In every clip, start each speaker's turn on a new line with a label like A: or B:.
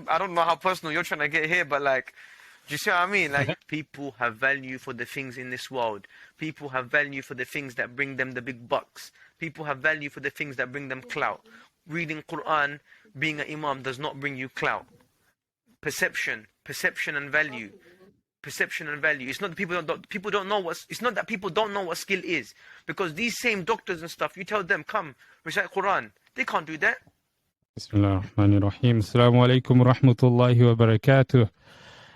A: I don't know how personal you're trying to get here, but like, do you see what I mean? Like, people have value for the things in this world. People have value for the things that bring them the big bucks. People have value for the things that bring them clout. Reading Quran, being an Imam does not bring you clout. Perception and value. Perception and value. It's not that people don't know what. It's not that people don't know what skill is, because these same doctors and stuff, you tell them, come recite Quran, they can't do that.
B: Bismillah ar-Rahman ar-Rahim. Assalamu alaikum wa rahmatullahi wa barakatuh.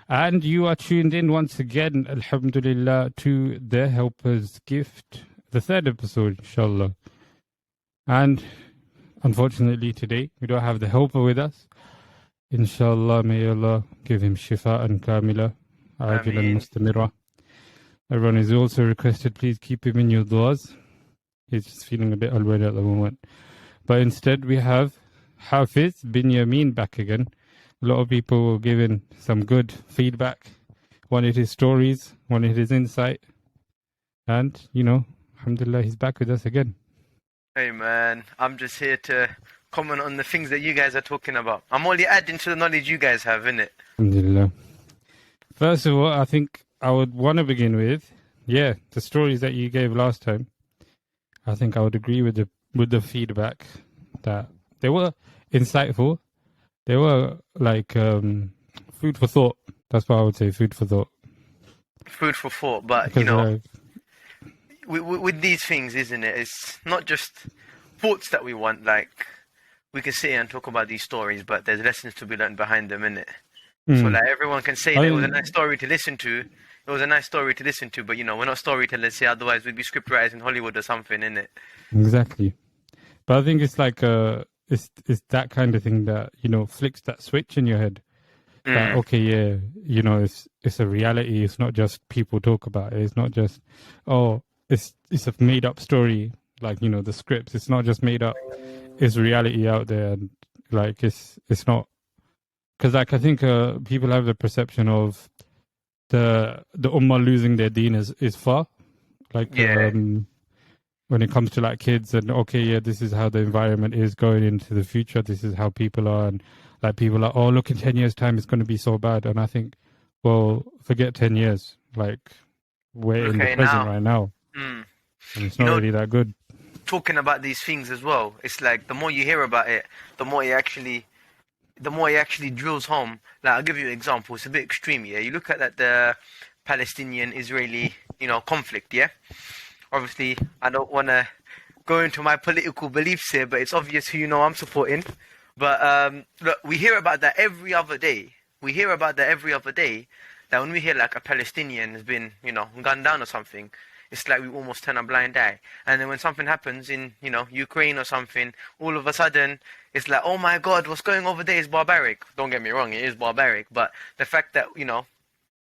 B: And you are tuned in once again, alhamdulillah, to the Helper's Gift, the third episode, inshallah. And unfortunately today, we don't have the Helper with us. Inshallah, may Allah give him shifa and kamila, ajilan mustamira. Everyone is also requested, please keep him in your du'as. He's just feeling a bit unwell at the moment. But instead we have Hafiz, Binyamin back again. A lot of people were giving some good feedback, wanted his stories, wanted his insight. And, you know, alhamdulillah, he's back with us again.
A: Hey man, I'm just here to comment on the things that you guys are talking about. I'm only adding to the knowledge you guys have, innit?
B: Alhamdulillah. First of all, I think I would want to begin with, the stories that you gave last time. I think I would agree with the feedback that they were insightful. They were like food for thought. That's what I would say, food for thought. Food
A: for thought, but because, you know, with these things, isn't it? It's not just thoughts that we want. Like, we can sit here and talk about these stories, but there's lessons to be learned behind them, innit? So like everyone can say that it was a nice story to listen to. It was a nice story to listen to, but you know, we're not storytellers here. Otherwise, we'd be scriptwriters in Hollywood or something, innit?
B: Exactly. But I think it's like it's that kind of thing that, you know, flicks that switch in your head. That, okay, yeah, you know, it's a reality. It's not just people talk about it. It's not just, it's a made up story. Like, you know, the scripts. It's not just made up. It's reality out there, and like it's not. Because like I think people have the perception of the ummah losing their deen is far. Like when it comes to like kids and this is how the environment is going into the future. This is how people are, and like people are, oh, look, in 10 years' time it's going to be so bad. And I think, well, forget 10 years. Like we're in the present right now, and it's not really that good.
A: Talking about these things as well, it's like the more you hear about it, the more it actually drills home. Like, I'll give you an example. It's a bit extreme, yeah. You look at the Palestinian-Israeli, you know, conflict, yeah. Obviously, I don't want to go into my political beliefs here, but it's obvious who, you know, I'm supporting. But look, we hear about that every other day. That when we hear like a Palestinian has been, you know, gunned down or something, it's like we almost turn a blind eye. And then when something happens in, you know, Ukraine or something, all of a sudden, it's like, oh my God, what's going over there is barbaric. Don't get me wrong, it is barbaric. But the fact that, you know,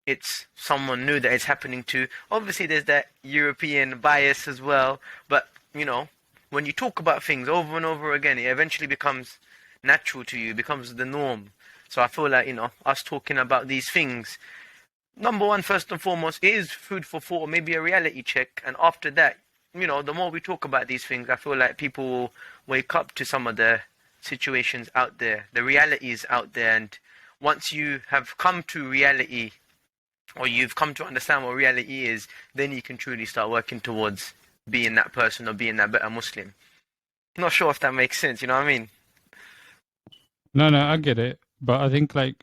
A: it's someone new that it's happening to, obviously there's that European bias as well. But, you know, when you talk about things over and over again, it eventually becomes natural to you, becomes the norm. So I feel like, you know, us talking about these things, number one, first and foremost, is food for thought, or maybe a reality check. And after that, you know, the more we talk about these things, I feel like people will wake up to some of the situations out there, the realities out there. And once you have come to reality, or you've come to understand what reality is, then you can truly start working towards being that person or being that better Muslim. Not sure if that makes sense, you know what I mean?
B: No, I get it. But I think, like,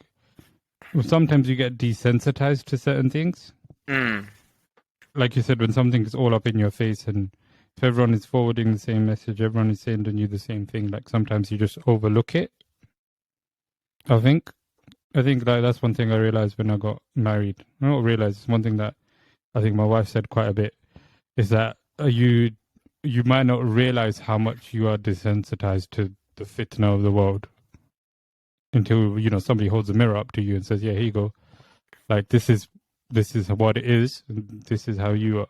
B: sometimes you get desensitized to certain things. Like you said, when something is all up in your face, and if everyone is forwarding the same message, everyone is saying to you the same thing, like sometimes you just overlook it. I think like that's one thing I realized when I got married. I don't realize, it's one thing that I think my wife said quite a bit, is that you might not realize how much you are desensitized to the fitna of the world until, you know, somebody holds a mirror up to you and says, yeah, here you go. Like, this is what it is, and this is how you are.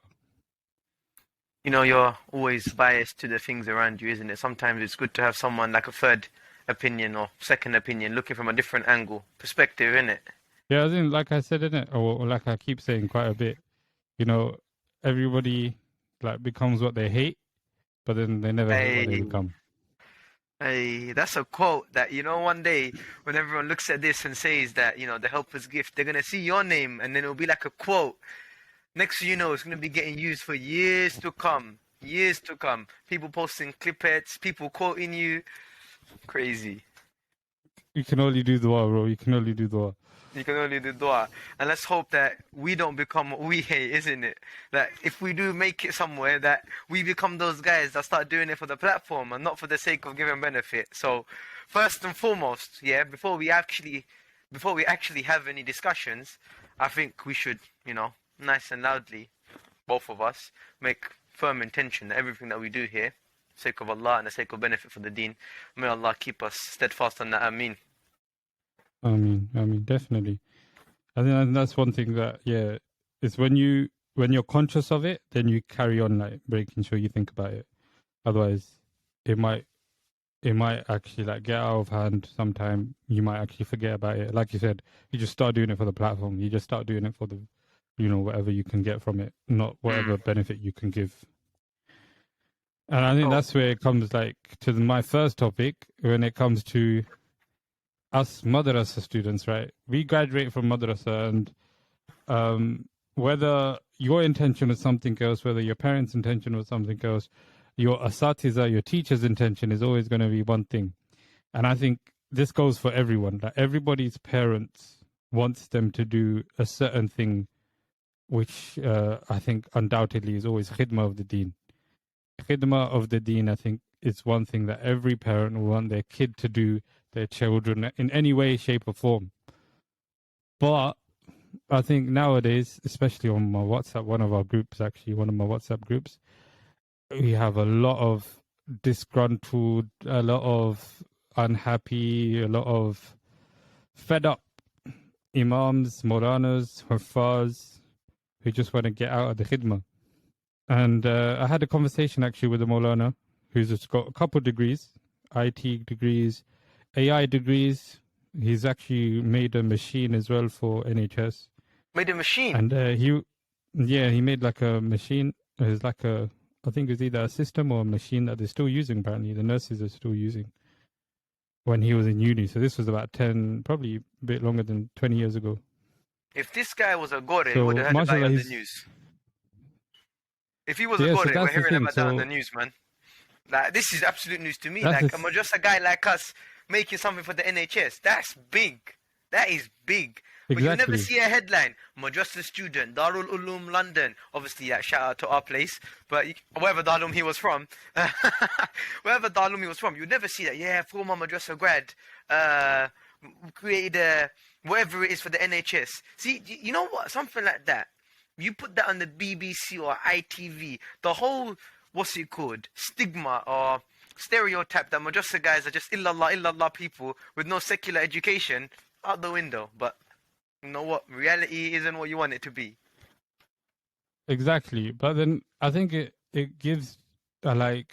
A: You know, you're always biased to the things around you, isn't it? Sometimes it's good to have someone like a third opinion or second opinion, looking from a different angle, perspective, innit?
B: Yeah, I think, like I said, innit, or like I keep saying quite a bit, you know, everybody like becomes what they hate, but then they never hate what they become.
A: Hey, that's a quote that, one day when everyone looks at this and says that, the helper's gift, they're going to see your name and then it'll be like a quote. Next thing you know, it's going to be getting used for years to come. Years to come. People posting clipettes, people quoting you. Crazy.
B: You can only do dua, bro. You can only do dua.
A: You can only do dua. And let's hope that we don't become what we hate, isn't it? That if we do make it somewhere, that we become those guys that start doing it for the platform and not for the sake of giving benefit. So, first and foremost, yeah, before we actually have any discussions, I think we should, nice and loudly, both of us, make firm intention that everything that we do here, sake of Allah and the sake of benefit for the deen, may Allah keep us steadfast on that. Ameen.
B: I mean, definitely. I think that's one thing that, yeah, it's when you're conscious of it, then you carry on like making sure you think about it. Otherwise, it might actually like get out of hand. Sometime you might actually forget about it. Like you said, you just start doing it for the platform. You just start doing it for the, whatever you can get from it, not whatever benefit you can give. And I think that's where it comes like to my first topic when it comes to us madrasa students, right? We graduate from madrasa, and whether your intention was something else, whether your parents' intention was something else, your asatiza, your teacher's intention is always going to be one thing. And I think this goes for everyone. Like everybody's parents wants them to do a certain thing, which I think undoubtedly is always khidmah of the deen. Khidmah of the deen, I think, is one thing that every parent will want their kid to do, their children, in any way, shape, or form. But I think nowadays, especially on my WhatsApp, one of my WhatsApp groups, we have a lot of disgruntled, a lot of unhappy, a lot of fed up Imams, Maulanas, Hafiz, who just want to get out of the khidmah. And I had a conversation actually with a Maulana who's just got a couple degrees, IT degrees, AI degrees. He's actually made a machine as well for NHS.
A: Made a machine?
B: And he made like a machine. It's like I think it's either a system or a machine that they're still using apparently. The nurses are still using when he was in uni. So this was about 10, probably a bit longer than 20 years ago.
A: If this guy was a gore, we would have heard about it on the news. If he was a gore, we're hearing about that on the news, man. Like, this is absolute news to me. Like, I'm just a guy like us making something for the NHS. That's big. That is big. But you never see a headline, Madrasa student, Darul Uloom London. Obviously, shout out to our place. But wherever Darul he was from, you'd never see that. Yeah, former Madrasa grad, created whatever it is for the NHS. See, you know what? Something like that. You put that on the BBC or ITV, the whole, what's it called, stigma or stereotype that Madrasa guys are just illallah people with no secular education, out the window. But you know what? Reality isn't what you want it to be.
B: Exactly. But then I think it gives, it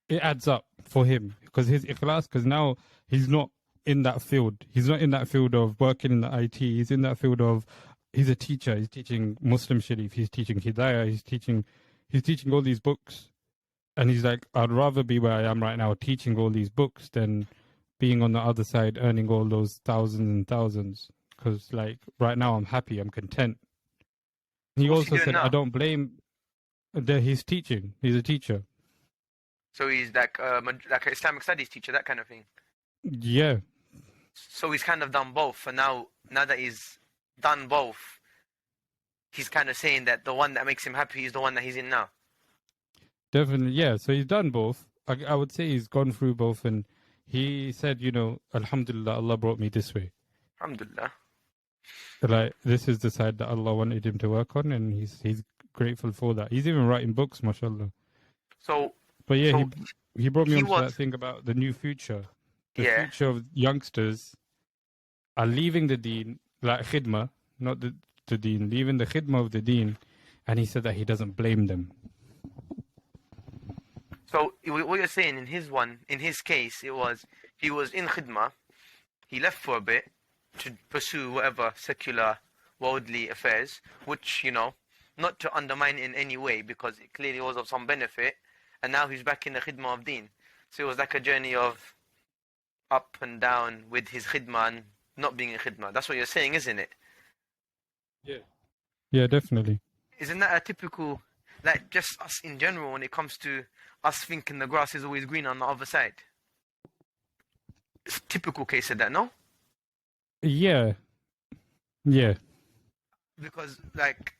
B: adds up for him because his ikhlas, because now he's not in that field. He's not in that field of working in the IT. He's in that field of, he's a teacher. He's teaching Muslim Sharif. He's teaching Hidayah. He's teaching all these books. And he's like, I'd rather be where I am right now, teaching all these books, than being on the other side, earning all those thousands and thousands. Because, like, right now I'm happy. I'm content. He also said, I don't blame that he's teaching. He's a teacher.
A: So he's like an Islamic studies teacher, that kind of thing.
B: Yeah.
A: So he's kind of done both. And now that he's done both, he's kind of saying that the one that makes him happy is the one that he's in now.
B: Definitely, yeah. So he's done both. I would say he's gone through both, and he said, Alhamdulillah, Allah brought me this way.
A: Alhamdulillah.
B: Like, this is the side that Allah wanted him to work on, and he's grateful for that. He's even writing books, mashallah. But yeah, he brought me on to that thing about the new future. The future of youngsters are leaving the deen, like khidmah, not the deen, leaving the khidmah of the deen, and he said that he doesn't blame them.
A: So what you're saying in his case, he was in khidmah, he left for a bit to pursue whatever secular, worldly affairs, which, not to undermine in any way, because it clearly was of some benefit, and now he's back in the khidmah of deen. So it was like a journey of up and down with his khidmah and not being in khidmah. That's what you're saying, isn't it?
B: Yeah. Yeah, definitely.
A: Isn't that a typical, like just us in general when it comes to us thinking the grass is always green on the other side? It's a typical case of that, no?
B: Yeah. Yeah.
A: Because like,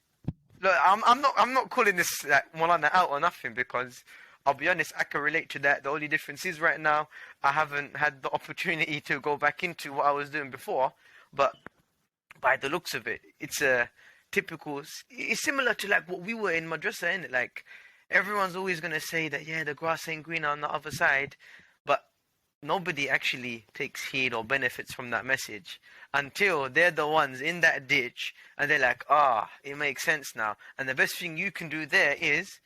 A: look, I'm not calling this like Molana out or nothing because I'll be honest, I can relate to that. The only difference is right now I haven't had the opportunity to go back into what I was doing before, but by the looks of it, it's a typical. It's similar to like what we were in madrasa, innit? Like everyone's always gonna say that yeah, the grass ain't green on the other side, but nobody actually takes heed or benefits from that message until they're the ones in that ditch and they're like, it makes sense now. And the best thing you can do there is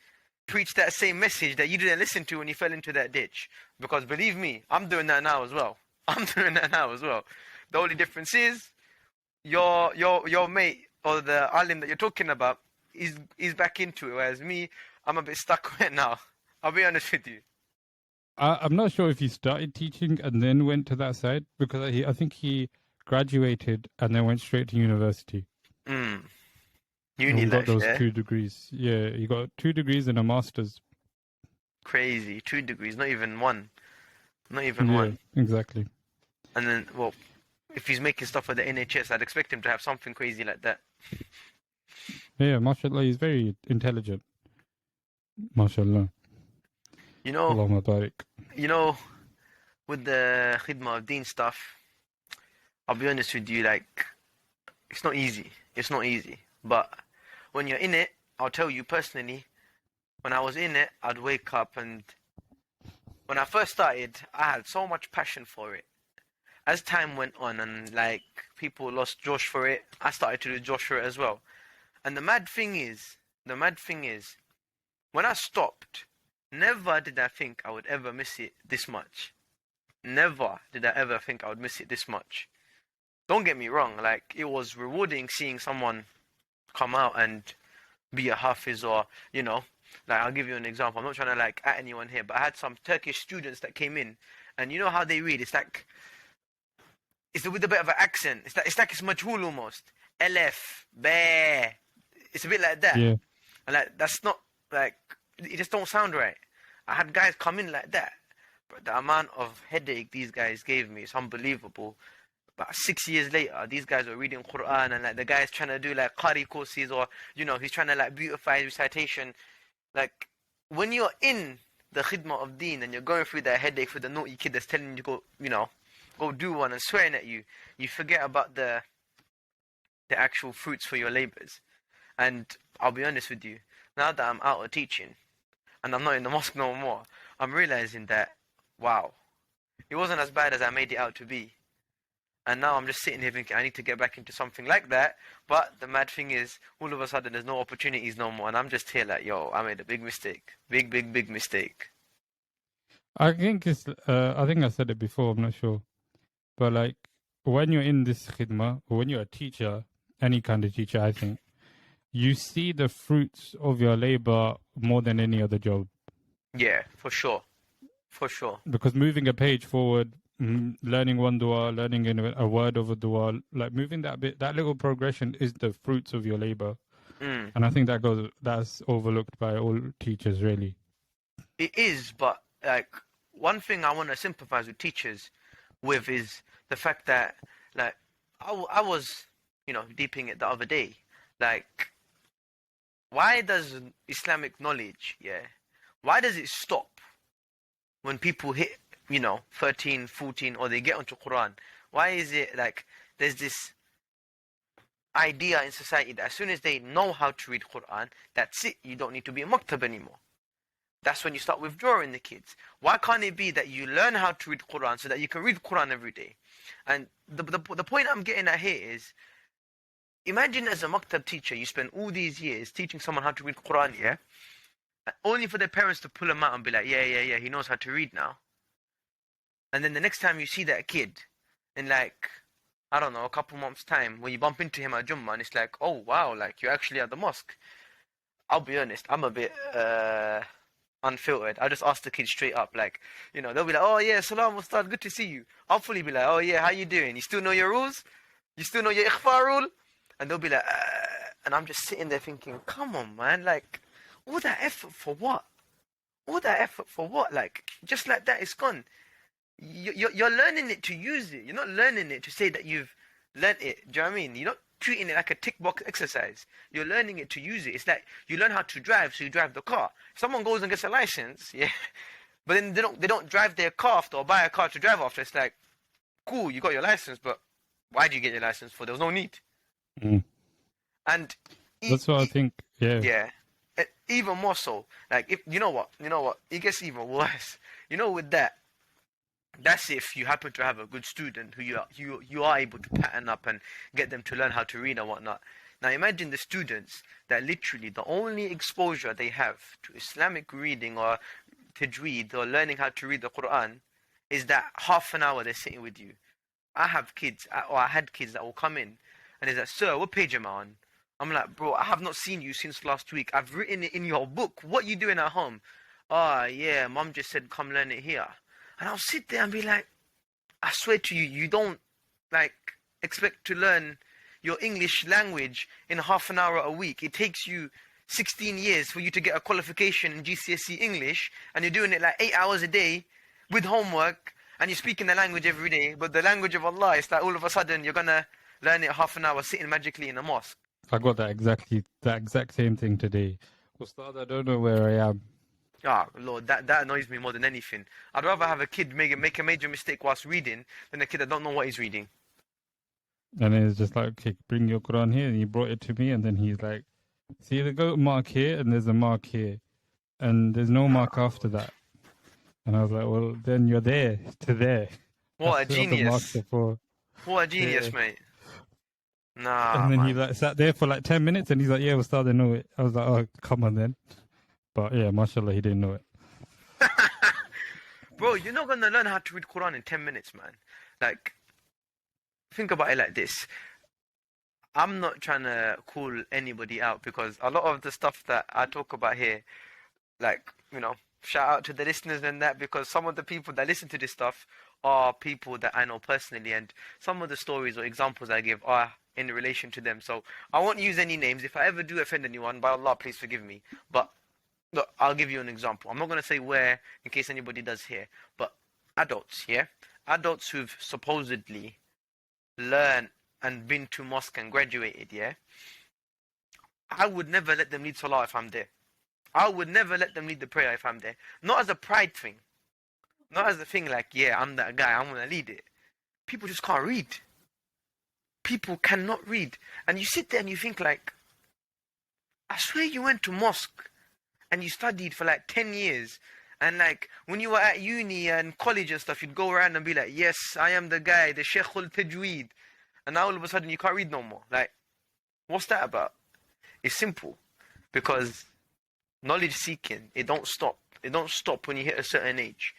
A: preach that same message that you didn't listen to when you fell into that ditch. Because believe me, I'm doing that now as well. I'm doing that now as well. The only difference is your mate or the alim that you're talking about is back into it, whereas me, I'm a bit stuck right now. I'll be honest with you.
B: I'm not sure if he started teaching and then went to that side because I think he graduated and then went straight to university.
A: Uni
B: And got
A: life,
B: those
A: yeah?
B: 2 degrees. Yeah, he got 2 degrees and a master's.
A: Crazy. 2 degrees, not even one. Not even
B: Yeah,
A: one.
B: exactly.
A: And then, well, if he's making stuff for the NHS, I'd expect him to have something crazy like that.
B: Yeah, mashallah, he's very intelligent. Mashallah.
A: You know,
B: Allahumma Barik.
A: with the Khidmah of Deen stuff, I'll be honest with you, like, it's not easy. It's not easy. But when you're in it, I'll tell you personally, when I was in it, I'd wake up and when I first started, I had so much passion for it. As time went on and like people lost Josh for it, I started to do Josh for it as well. And the mad thing is, when I stopped, never did I think I would ever miss it this much. Never did I ever think I would miss it this much. Don't get me wrong, like it was rewarding seeing someone come out and be a Hafiz or, like I'll give you an example. I'm not trying to like at anyone here, but I had some Turkish students that came in and you know how they read? It's like, it's with a bit of an accent. It's like it's majhul almost. Elef, bear. It's a bit like that.
B: Yeah.
A: And like that's not like it just don't sound right. I had guys come in like that, but the amount of headache these guys gave me is unbelievable. About 6 years later, these guys were reading Quran and like the guy's trying to do like Qari courses or he's trying to like beautify his recitation. Like when you're in the khidmah of deen and you're going through that headache for the naughty kid that's telling you to go do one and swearing at you, you forget about the actual fruits for your labors. And I'll be honest with you, now that I'm out of teaching and I'm not in the mosque no more, I'm realizing that, wow, it wasn't as bad as I made it out to be. And now I'm just sitting here thinking I need to get back into something like that. But the mad thing is, all of a sudden there's no opportunities no more. And I'm just here like, yo, I made a big mistake. Big mistake.
B: I think I think I said it before, I'm not sure. But like when you're in this khidmah or when you're a teacher, any kind of teacher, I think, you see the fruits of your labor more than any other job.
A: Yeah, for sure. For sure.
B: Because moving a page forward, learning one dua, learning a word of a dua, like moving that little progression is the fruits of your labor. And I think that's overlooked by all teachers, really. It
A: is, but like one thing I want to sympathize with teachers with is the fact that like I was deeping it the other day, like why does Islamic knowledge, why does it stop when people hit 13, 14 or they get onto Quran? Why is it like there's this idea in society that as soon as they know how to read Quran, that's it, you don't need to be a maktab anymore? That's when you start withdrawing the kids. Why can't it be that you learn how to read Quran so that you can read Quran every day? And the point I'm getting at here is, imagine as a maktab teacher, you spend all these years teaching someone how to read Quran, only for their parents to pull them out and be like, yeah, he knows how to read now. And then the next time you see that kid in like, I don't know, a couple months' time, when you bump into him at Jummah and it's like, oh wow, like you're actually at the mosque. I'll be honest, I'm a bit unfiltered. I just ask the kids straight up, like, they'll be like, oh yeah, salam ustad, good to see you. I'll fully be like, oh yeah, how you doing? You still know your rules? You still know your ikhfa rule? And they'll be like, and I'm just sitting there thinking, come on, man, like, all that effort for what? All that effort for what? Like, just like that, it's gone. You're learning it to use it. You're not learning it to say that you've learned it. Do you know what I mean? You're not treating it like a tick box exercise. You're learning it to use it. It's like you learn how to drive, so you drive the car. If someone goes and gets a license, yeah, but then they don't drive their car after or buy a car to drive after. It's like, cool, you got your license, but why did you get your license for? There was no need.
B: Mm.
A: And
B: that's what I think. Yeah.
A: Yeah. Even more so, like, if you know what, it gets even worse. With that. That's if you happen to have a good student who you are able to pattern up and get them to learn how to read and whatnot. Now imagine the students that literally the only exposure they have to Islamic reading or tajweed or learning how to read the Quran is that half an hour they're sitting with you. I had kids that will come in and they're like, sir, what page am I on? I'm like, bro, I have not seen you since last week. I've written it in your book. What are you doing at home? Oh yeah, mom just said come learn it here. And I'll sit there and be like, I swear to you, you don't like expect to learn your English language in half an hour a week. It takes you 16 years for you to get a qualification in GCSE English, and you're doing it like 8 hours a day with homework, and you're speaking the language every day. But the language of Allah is that all of a sudden you're gonna learn it half an hour sitting magically in a mosque.
B: I got that exact same thing today. Ustad, I don't know where I am.
A: Ah, Lord, that annoys me more than anything. I'd rather have a kid make a major mistake whilst reading than a kid that don't know what he's reading.
B: And it's just like, okay, bring your Quran here. And he brought it to me, and then he's like, see, there's a mark here, and there's a mark here, and there's no mark after that. And I was like, well, then you're there to there.
A: What a genius! What a genius,
B: yeah.
A: Mate. Nah.
B: And then
A: man.
B: he like sat there for like 10 minutes, and he's like, yeah, we'll start to know it. I was like, oh, come on then. But yeah, mashallah, he didn't know it.
A: Bro, you're not gonna learn how to read Quran in 10 minutes, man. Like, think about it like this. I'm not trying to call anybody out because a lot of the stuff that I talk about here, like, shout out to the listeners and that, because some of the people that listen to this stuff are people that I know personally, and some of the stories or examples I give are in relation to them. So I won't use any names. If I ever do offend anyone, by Allah, please forgive me. But look, I'll give you an example. I'm not going to say where, in case anybody does hear, but adults, yeah? Adults who've supposedly learned and been to mosque and graduated, yeah? I would never let them lead salah if I'm there. I would never let them lead the prayer if I'm there. Not as a pride thing. Not as a thing like, yeah, I'm that guy, I'm going to lead it. People just can't read. People cannot read. And you sit there and you think like, I swear you went to mosque and you studied for like 10 years. And like, when you were at uni and college and stuff, you'd go around and be like, yes, I am the guy, the Sheikhul Tajweed. And now all of a sudden you can't read no more. Like, what's that about? It's simple. Because knowledge seeking, it don't stop. It don't stop when you hit a certain age.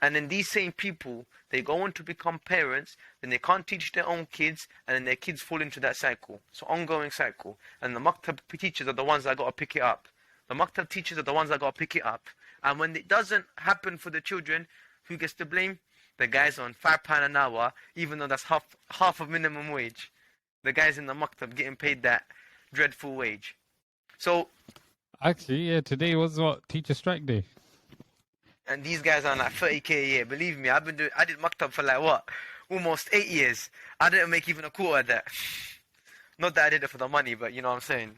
A: And then these same people, they go on to become parents, then they can't teach their own kids, and then their kids fall into that cycle. So ongoing cycle. And the maktab teachers are the ones that got to pick it up. The maktab teachers are the ones that got to pick it up. And when it doesn't happen for the children, who gets to blame? The guys on £5 an hour, even though that's half of minimum wage. The guys in the maktab getting paid that dreadful wage. So
B: actually, yeah, today was teacher strike day.
A: And these guys are like 30k a year. Believe me, I did maktab for like what? Almost 8 years. I didn't make even a quarter of that. Not that I did it for the money, but you know what I'm saying.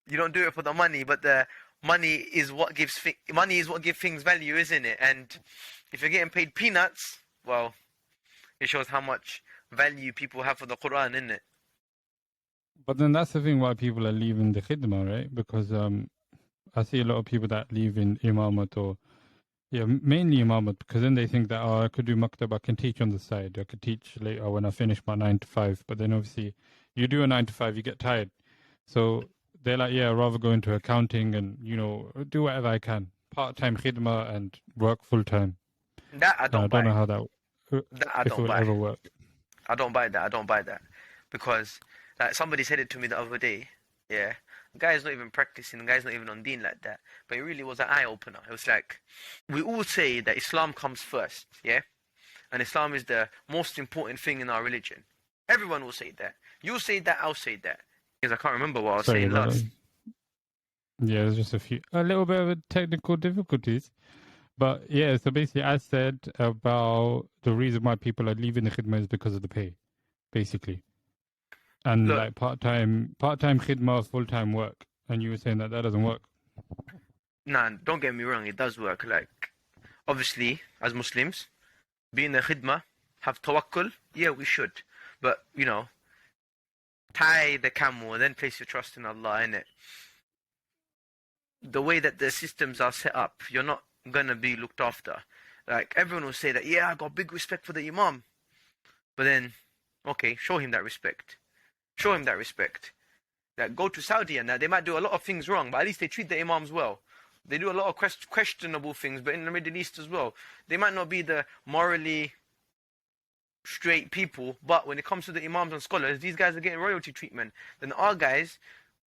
A: You don't do it for the money, but the money is what gives things value, isn't it? And if you're getting paid peanuts, well, it shows how much value people have for the Quran, isn't it?
B: But then that's the thing why people are leaving the Khidmah, right? Because I see a lot of people that leave in Imamat or mainly Imamat, because then they think that, oh, I could do maktab, I can teach on the side, I could teach later when I finish my 9 to 5. But then obviously, you do a 9 to 5, you get tired. So they're like, yeah, I'd rather go into accounting and, do whatever I can. Part-time Khidmah and work full-time.
A: That I don't buy.
B: I don't know how that will ever work.
A: I don't buy that. Because like somebody said it to me the other day, yeah, guy's not even practicing, the guy's not even on deen like that. But it really was an eye-opener. It was like, we all say that Islam comes first, yeah? And Islam is the most important thing in our religion. Everyone will say that. You'll say that, I'll say that. Because I can't remember what I was saying last.
B: Yeah, there's just a little bit of technical difficulties. But yeah, so basically I said about the reason why people are leaving the khidmah is because of the pay, basically. And
A: Look,
B: like part-time khidmah, full-time work. And you were saying that doesn't work.
A: nah, don't get me wrong, it does work. Like, obviously, as Muslims, being the khidmah, have tawakkul, yeah, we should. But, you know, tie the camel, then place your trust in Allah, innit? The way that the systems are set up, you're not gonna be looked after. Like, everyone will say that, yeah, I got big respect for the Imam. But then, okay, show him that respect. Show him that respect. Like, go to Saudi and that, they might do a lot of things wrong, but at least they treat the Imams well. They do a lot of questionable things, but in the Middle East as well. They might not be the morally straight people, but when it comes to the Imams and scholars, these guys are getting royalty treatment. Then our guys,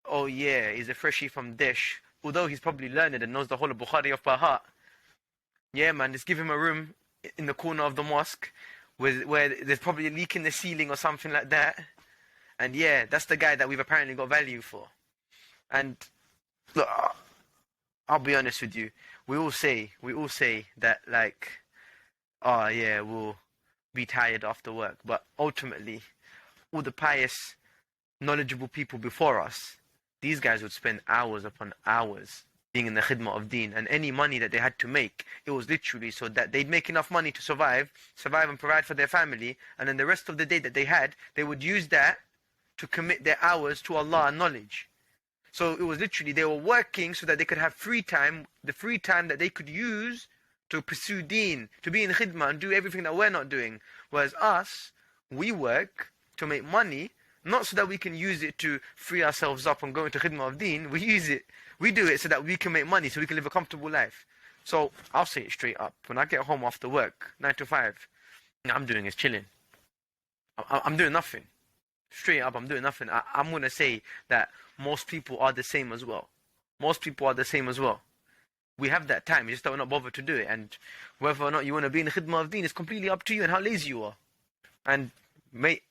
A: oh yeah, he's a freshie from Desh, although he's probably learned and knows the whole of Bukhari off by heart. Yeah, man, just give him a room in the corner of the mosque where there's probably a leak in the ceiling or something like that. And yeah, that's the guy that we've apparently got value for. And look, I'll be honest with you. We all say that, like, oh yeah, we'll be tired after work. But ultimately, all the pious, knowledgeable people before us, these guys would spend hours upon hours being in the khidmah of deen. And any money that they had to make, it was literally so that they'd make enough money to survive and provide for their family. And then the rest of the day that they had, they would use that to commit their hours to Allah and knowledge. So it was literally, they were working so that they could have free time, the free time that they could use to pursue deen, to be in khidmah and do everything that we're not doing. Whereas us, we work to make money, not so that we can use it to free ourselves up and go into khidmah of deen. We do it so that we can make money, so we can live a comfortable life. So I'll say it straight up. When I get home after work, 9 to 5, I'm doing is chilling. I'm doing nothing. Straight up, I'm doing nothing. I'm going to say that most people are the same as well. Most people are the same as well. We have that time, you just don't not bother to do it. And whether or not you want to be in the khidmah of deen is completely up to you and how lazy you are. And mate,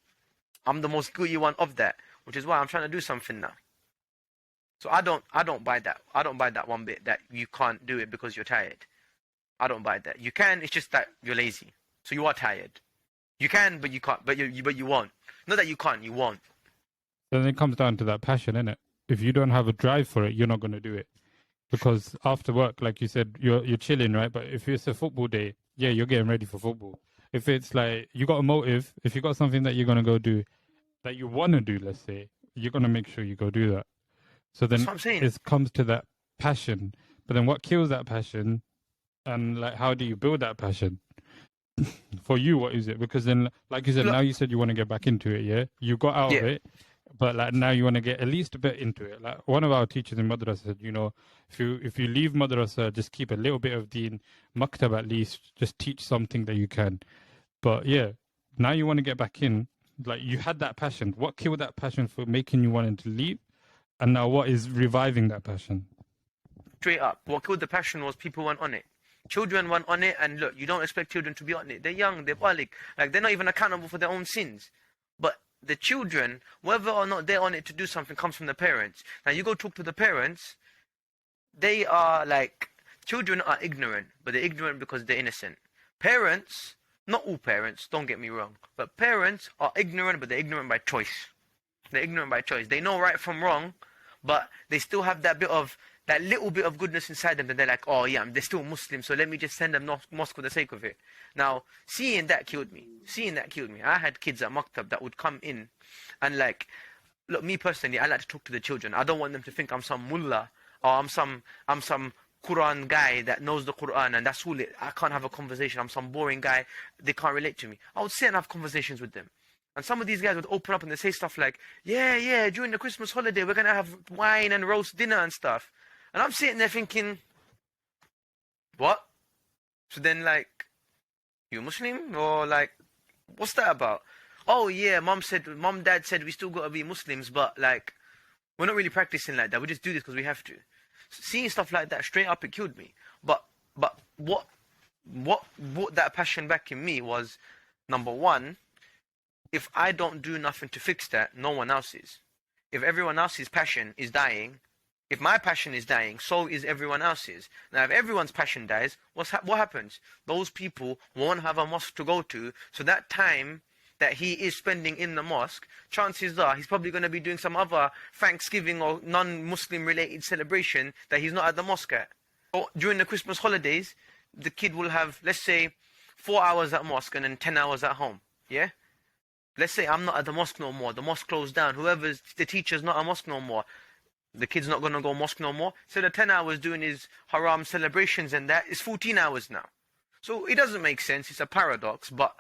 A: I'm the most guilty one of that, which is why I'm trying to do something now. So I don't buy that. I don't buy that one bit that you can't do it because you're tired. I don't buy that. You can, it's just that you're lazy. So you are tired. You can, but you can't. But you won't. Not that you can't, you won't.
B: Then it comes down to that passion, innit? If you don't have a drive for it, you're not going to do it. Because after work, like you said, you're chilling, right? But if it's a football day, yeah, you're getting ready for football. If it's like you got a motive, if you got something that you're going to go do, that you want to do, let's say, you're going to make sure you go do that. So then it comes to that passion. But then what kills that passion? And like, how do you build that passion? For you, what is it? Because then, like you said, now you said you want to get back into it, yeah? You got out of it, but like now you want to get at least a bit into it. Like one of our teachers in madrasa said, you know, if you leave madrasa, just keep a little bit of deen, maktab at least, just teach something that you can. But yeah, now you want to get back in. Like you had that passion. What killed that passion for making you wanting to leave? And now what is reviving that passion?
A: Straight up, what killed the passion was people weren't on it. Children weren't on it, and look, you don't expect children to be on it. They're young, they're balig. Like, they're not even accountable for their own sins. But the children, whether or not they're on it to do something, comes from the parents. Now, you go talk to the parents, they are like, children are ignorant, but they're ignorant because they're innocent. Parents, not all parents, don't get me wrong, but parents are ignorant, but they're ignorant by choice. They're ignorant by choice. They know right from wrong, but they still have that little bit of goodness inside them that they're like, oh yeah, they're still Muslims, so let me just send them mosque for the sake of it. Now, seeing that killed me. I had kids at Maktab that would come in and like, look, me personally, I like to talk to the children. I don't want them to think I'm some mullah or I'm some Quran guy that knows the Quran and that's all it. I can't have a conversation. I'm some boring guy. They can't relate to me. I would sit and have conversations with them. And some of these guys would open up and they say stuff like, yeah, during the Christmas holiday, we're going to have wine and roast dinner and stuff. And I'm sitting there thinking, what? So then, like, you Muslim? Or, like, what's that about? Oh, yeah, dad said we still got to be Muslims, but, like, We're not really practicing like that. We just do this because we have to. Seeing stuff like that straight up, it killed me. But what brought that passion back in me was, number one, if I don't do nothing to fix that, no one else is. If everyone else's passion is dying, if my passion is dying, so is everyone else's. Now, if everyone's passion dies, what happens? Those people won't have a mosque to go to, so that time that he is spending in the mosque, chances are he's probably going to be doing some other Thanksgiving or non-Muslim related celebration that he's not at the mosque at. Or during the Christmas holidays, the kid will have, let's say, 4 hours at mosque and then 10 hours at home. Yeah? Let's say I'm not at the mosque no more. The mosque closed down. Whoever's the teacher's not at mosque no more. The kid's not going to go mosque no more. So the 10 hours doing his haram celebrations and that is 14 hours now. So it doesn't make sense. It's a paradox. But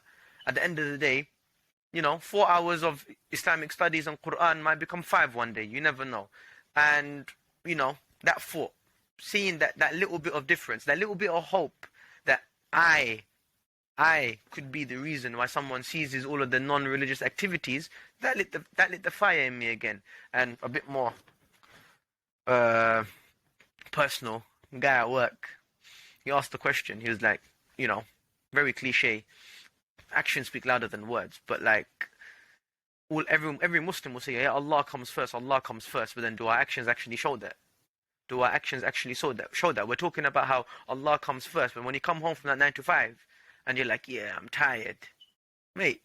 A: at the end of the day, 4 hours of Islamic studies and Quran might become 5 one day. You never know. And, that thought, seeing that little bit of difference, that little bit of hope that I could be the reason why someone seizes all of the non-religious activities, that lit the fire in me again. And a bit more personal. Guy at work, he asked the question. He was like, very cliche. Actions speak louder than words, but like every Muslim will say, yeah, Allah comes first, but then do our actions actually show that? Do our actions actually show that? We're talking about how Allah comes first, but when you come home from that 9 to 5 and you're like, yeah, I'm tired. Mate,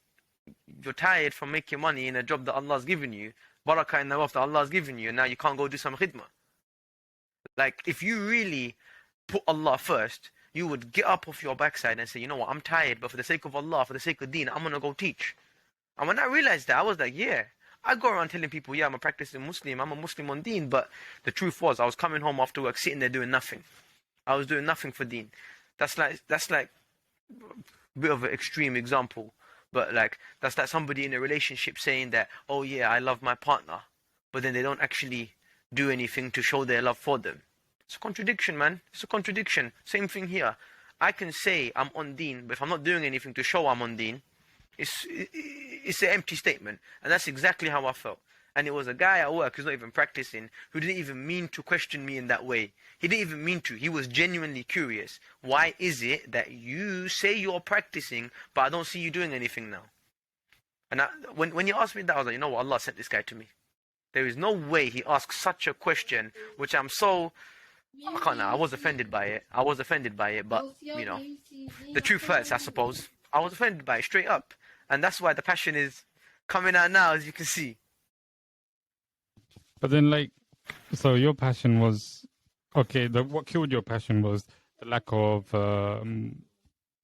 A: you're tired from making money in a job that Allah's given you, barakah in the wealth that Allah's given you, and now you can't go do some khidmah. Like, if you really put Allah first, you would get up off your backside and say, you know what, I'm tired, but for the sake of Allah, for the sake of deen, I'm going to go teach. And when I realized that, I was like, yeah. I go around telling people, yeah, I'm a practicing Muslim, I'm a Muslim on deen, but the truth was, I was coming home after work, sitting there doing nothing. I was doing nothing for deen. That's like a bit of an extreme example, but like, that's like somebody in a relationship saying that, oh yeah, I love my partner, but then they don't actually do anything to show their love for them. It's a contradiction, man. It's a contradiction. Same thing here. I can say I'm on deen, but if I'm not doing anything to show I'm on deen, it's an empty statement. And that's exactly how I felt. And it was a guy at work who's not even practicing, who didn't even mean to question me in that way. He didn't even mean to. He was genuinely curious. Why is it that you say you're practicing, but I don't see you doing anything now? And when you asked me that, I was like, you know what? Allah sent this guy to me. There is no way he asked such a question, which I can't lie, I was offended by it. But, the truth hurts, I suppose. I was offended by it, straight up. And that's why the passion is coming out now, as you can see.
B: But then, so your passion was, okay, what killed your passion was the lack of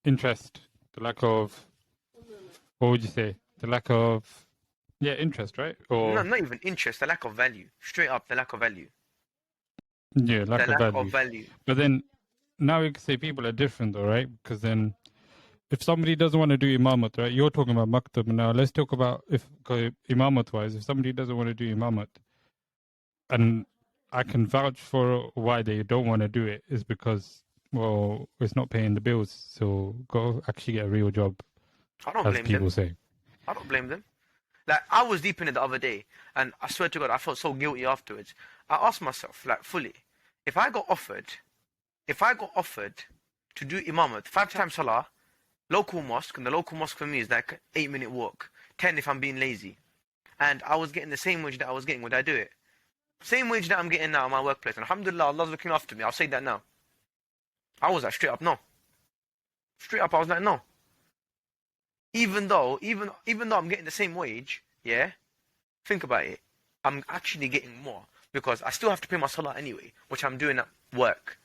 B: interest, the lack of, what would you say? The lack of, interest, right? Or
A: No, not even interest, the lack of value. Straight up, the lack of value.
B: Yeah, lack
A: of
B: value.
A: value.
B: But then, now you can say people are different though, right? Because then, if somebody doesn't want to do imamat, right? You're talking about maktab now. Let's talk about imamat-wise. If somebody doesn't want to do imamat, and I can vouch for why they don't want to do it, is because, well, it's not paying the bills. So go actually get a real job.
A: I don't blame them.
B: People say.
A: I don't blame them. Like, I was deep in it the other day, and I swear to God, I felt so guilty afterwards. I asked myself, fully, if I got offered to do imamat 5 times salah, local mosque, and the local mosque for me is like 8-minute walk, 10 if I'm being lazy, and I was getting the same wage that I was getting, would I do it? Same wage that I'm getting now in my workplace, and alhamdulillah, Allah's looking after me, I'll say that now. I was like, straight up, no. Straight up, I was like, no. Even though I'm getting the same wage, yeah, think about it, I'm actually getting more, because I still have to pay my salah anyway, which I'm doing at work.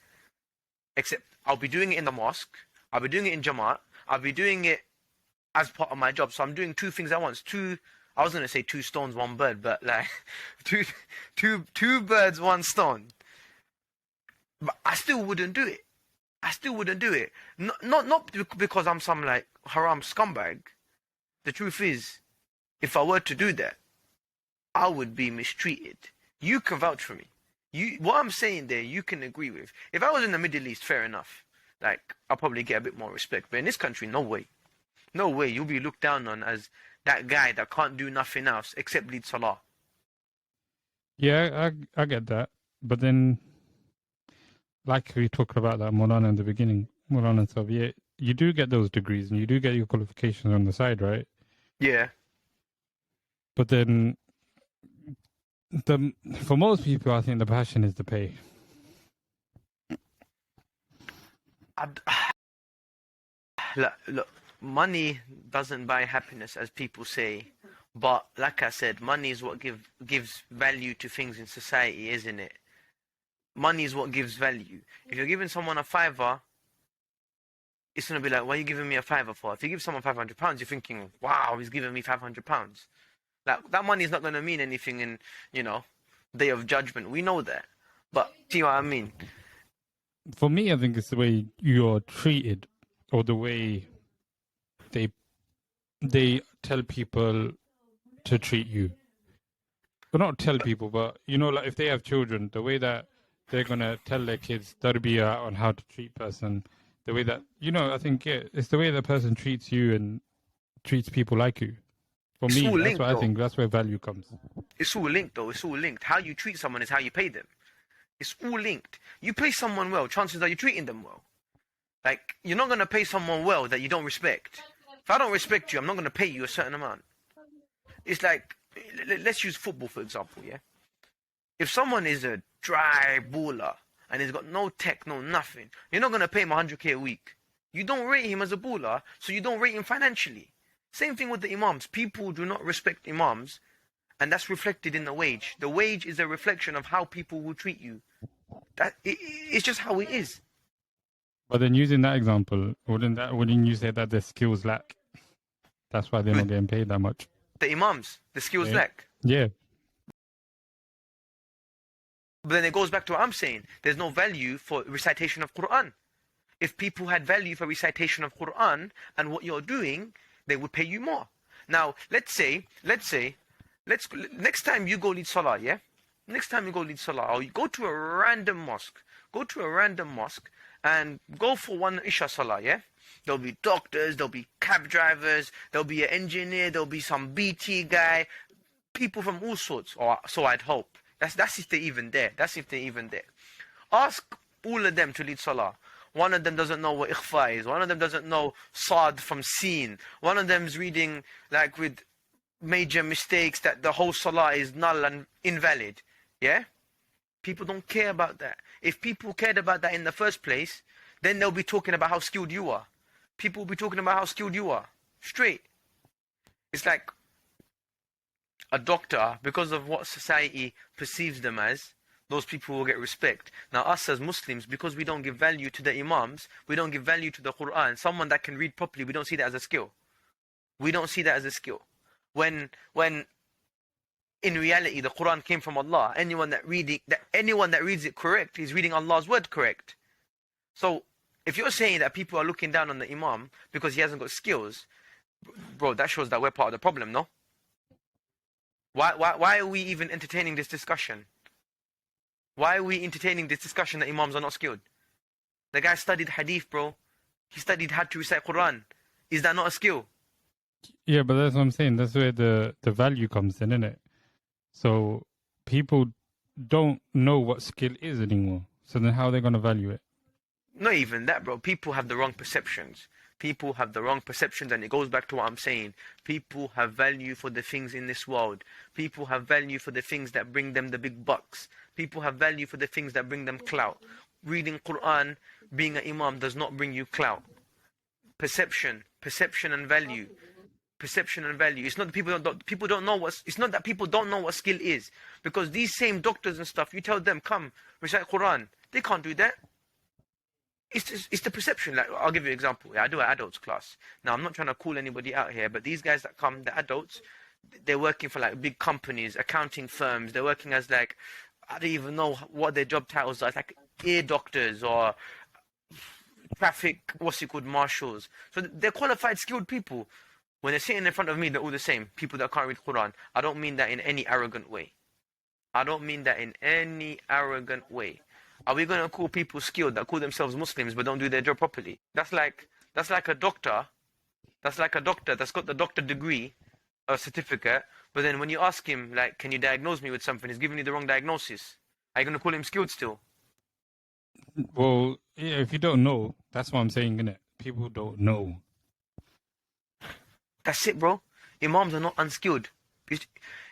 A: Except, I'll be doing it in the mosque, I'll be doing it in Jamaat, I'll be doing it as part of my job. So I'm doing 2 things at once. I was going to say 2 stones, 1 bird, but like, two birds, 1 stone. But I still wouldn't do it. Not because I'm some like haram scumbag. The truth is, if I were to do that, I would be mistreated. You can vouch for me. What I'm saying there, you can agree with. If I was in the Middle East, fair enough. Like, I'll probably get a bit more respect. But in this country, no way. No way. You'll be looked down on as that guy that can't do nothing else except lead salah.
B: Yeah, I get that. But then, like we talked about that Molana in the beginning, Molana and stuff, yeah, you do get those degrees and you do get your qualifications on the side, right?
A: Yeah.
B: But then, for most people, I think the passion is the pay.
A: Look, money doesn't buy happiness, as people say. But like I said, money is what gives value to things in society, isn't it? Money is what gives value. If you're giving someone a fiver, it's gonna be like, "What are you giving me a fiver for?" If you give someone £500, you're thinking, "Wow, he's giving me £500." Like that money is not gonna mean anything in, day of judgment. We know that, but see what I mean?
B: For me, I think it's the way you're treated, or the way they tell people to treat you. Well, not tell people, but like if they have children, the way that they're gonna tell their kids tarbiyah on how to treat person, the way that I think it's the way the person treats you and treats people like you. For
A: It's
B: me,
A: all
B: that's
A: linked,
B: what I
A: though.
B: think. That's where value comes.
A: It's all linked, though. It's all linked. How you treat someone is how you pay them. It's all linked. You pay someone well, chances are you're treating them well. Like, you're not gonna pay someone well that you don't respect. If I don't respect you, I'm not gonna pay you a certain amount. It's like, let's use football for example, yeah? If someone is a dry baller and he's got no tech, no nothing, you're not going to pay him 100k a week. You don't rate him as a baller, so you don't rate him financially. Same thing with the imams. People do not respect imams, and that's reflected in the wage. The wage is a reflection of how people will treat you. It's just how it is.
B: But then using that example, wouldn't you say that their skills lack? That's why they're not getting paid that much.
A: The imams, the skills
B: Yeah.
A: lack.
B: Yeah.
A: But then it goes back to what I'm saying. There's no value for recitation of Quran. If people had value for recitation of Quran and what you're doing, they would pay you more. Now, let's say, next time you go lead Salah, yeah? Next time you go lead Salah, or you go to a random mosque, and go for one Isha Salah, yeah? There'll be doctors, there'll be cab drivers, there'll be an engineer, there'll be some BT guy, people from all sorts, or so I'd hope. That's if they're even there. Ask all of them to lead Salah. One of them doesn't know what ikhfa is. One of them doesn't know Sad from Seen. One of them's reading like with major mistakes that the whole Salah is null and invalid. Yeah? People don't care about that. If people cared about that in the first place, then they'll be talking about how skilled you are. People will be talking about how skilled you are. Straight. It's like a doctor, because of what society perceives them as, those people will get respect. Now us as Muslims, because we don't give value to the imams, we don't give value to the Quran, someone that can read properly, we don't see that as a skill. When in reality the Quran came from Allah. Anyone that reads it correct is reading Allah's word correct. So if you're saying that people are looking down on the imam because he hasn't got skills, bro, that shows that we're part of the problem, no? Why are we even entertaining this discussion? Why are we entertaining this discussion that imams are not skilled? The guy studied hadith, bro. He studied how to recite Quran. Is that not a skill?
B: Yeah, but that's what I'm saying. That's where the value comes in, isn't it? So people don't know what skill is anymore. So then how are they going to value it?
A: Not even that, bro. People have the wrong perceptions. And it goes back to what I'm saying. People have value for the things in this world. People have value for the things that bring them the big bucks. People have value for the things that bring them clout. Reading Quran, being an imam does not bring you clout. Perception and value. It's not that people don't know it's not that people don't know what skill is. Because these same doctors and stuff, you tell them, come, recite Quran. They can't do that. It's the perception. Like, I'll give you an example. I do an adults class. Now, I'm not trying to call anybody out here, but these guys that come, the adults, they're working for like big companies, accounting firms. They're working as like, I don't even know what their job titles are. It's like ear doctors or traffic, marshals. So they're qualified, skilled people. When they're sitting in front of me, they're all the same. People that can't read Quran. I don't mean that in any arrogant way. Are we going to call people skilled that call themselves Muslims but don't do their job properly? That's like a doctor. That's got the doctor degree a certificate, but then when you ask him, like, can you diagnose me with something, he's giving you the wrong diagnosis. Are you going to call him skilled still?
B: Well, yeah, if you don't know, that's what I'm saying, innit? People don't know.
A: That's it, bro. Imams are not unskilled.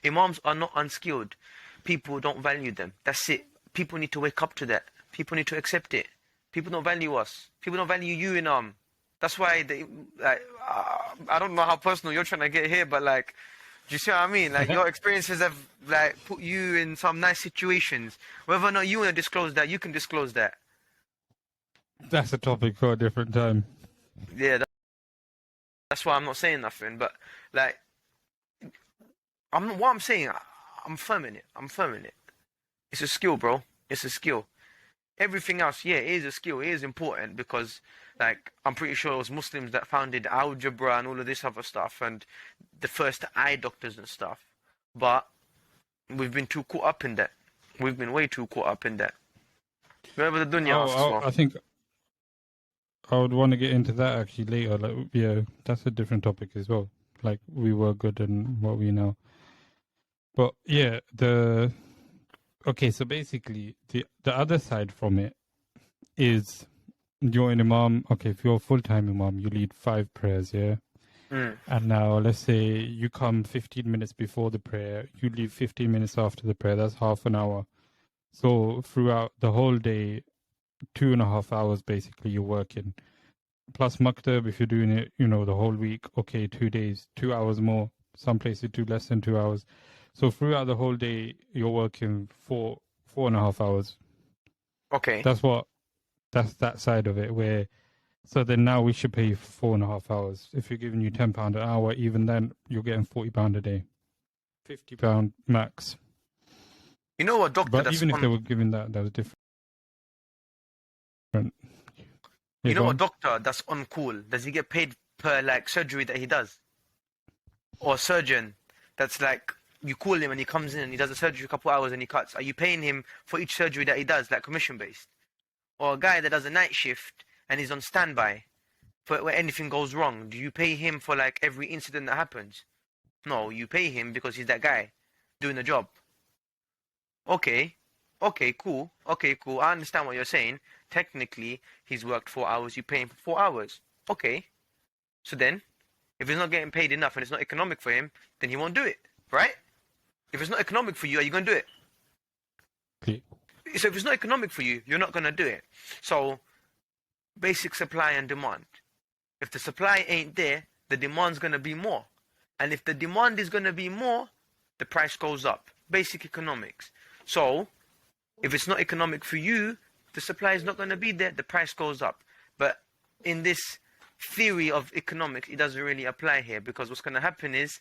A: Imams are not unskilled. People don't value them. That's it. People need to wake up to that. People need to accept it. People don't value us. People don't value you, Inaam. That's why I don't know how personal you're trying to get here, but like, do you see what I mean? Like, your experiences have like put you in some nice situations. Whether or not you want to disclose that, you can disclose that.
B: That's a topic for a different time.
A: Yeah, that's why I'm not saying nothing. But like, what I'm saying, I'm firm in it. I'm firm in it. It's a skill, bro. It's a skill. Everything else, yeah, it is a skill. It is important because, like, I'm pretty sure it was Muslims that founded algebra and all of this other stuff and the first eye doctors and stuff. But we've been too caught up in that. We've been way too caught up in that. Remember the dunya asks for.
B: I think I would want to get into that actually later. Like, yeah, that's a different topic as well. Like, we were good and what we know. But yeah, okay, so basically the other side from it is you're an imam. Okay, if you're a full-time imam, you lead 5 prayers, yeah? And now let's say you come 15 minutes before the prayer, you leave 15 minutes after the prayer, that's half an hour. So throughout the whole day, 2.5 hours basically you're working. Plus maktab, if you're doing it, the whole week, okay, 2 days, 2 hours more. Some places do less than 2 hours. So throughout the whole day, you're working 4.5 hours.
A: Okay.
B: That's that side of it where, so then now we should pay you for 4.5 hours. If you're giving you £10 an hour, even then you're getting £40 a day. £50 max.
A: You know what, doctor?
B: But even if they were giving that was different.
A: You know, a doctor that's on call, does he get paid per like surgery that he does? Or a surgeon that's like, you call him and he comes in and he does a surgery a couple hours and he cuts. Are you paying him for each surgery that he does, like commission based? Or a guy that does a night shift and he's on standby for where anything goes wrong, do you pay him for like every incident that happens? No, you pay him because he's that guy doing the job. Okay, cool. I understand what you're saying. Technically, he's worked 4 hours, you pay him for 4 hours. Okay. So then, if he's not getting paid enough and it's not economic for him, then he won't do it, right? If it's not economic for you, are you going to do it?
B: Okay.
A: So if it's not economic for you, you're not going to do it. So, basic supply and demand. If the supply ain't there, the demand's going to be more. And if the demand is going to be more, the price goes up. Basic economics. So, if it's not economic for you, the supply is not going to be there, the price goes up. But in this theory of economics, it doesn't really apply here, because what's going to happen is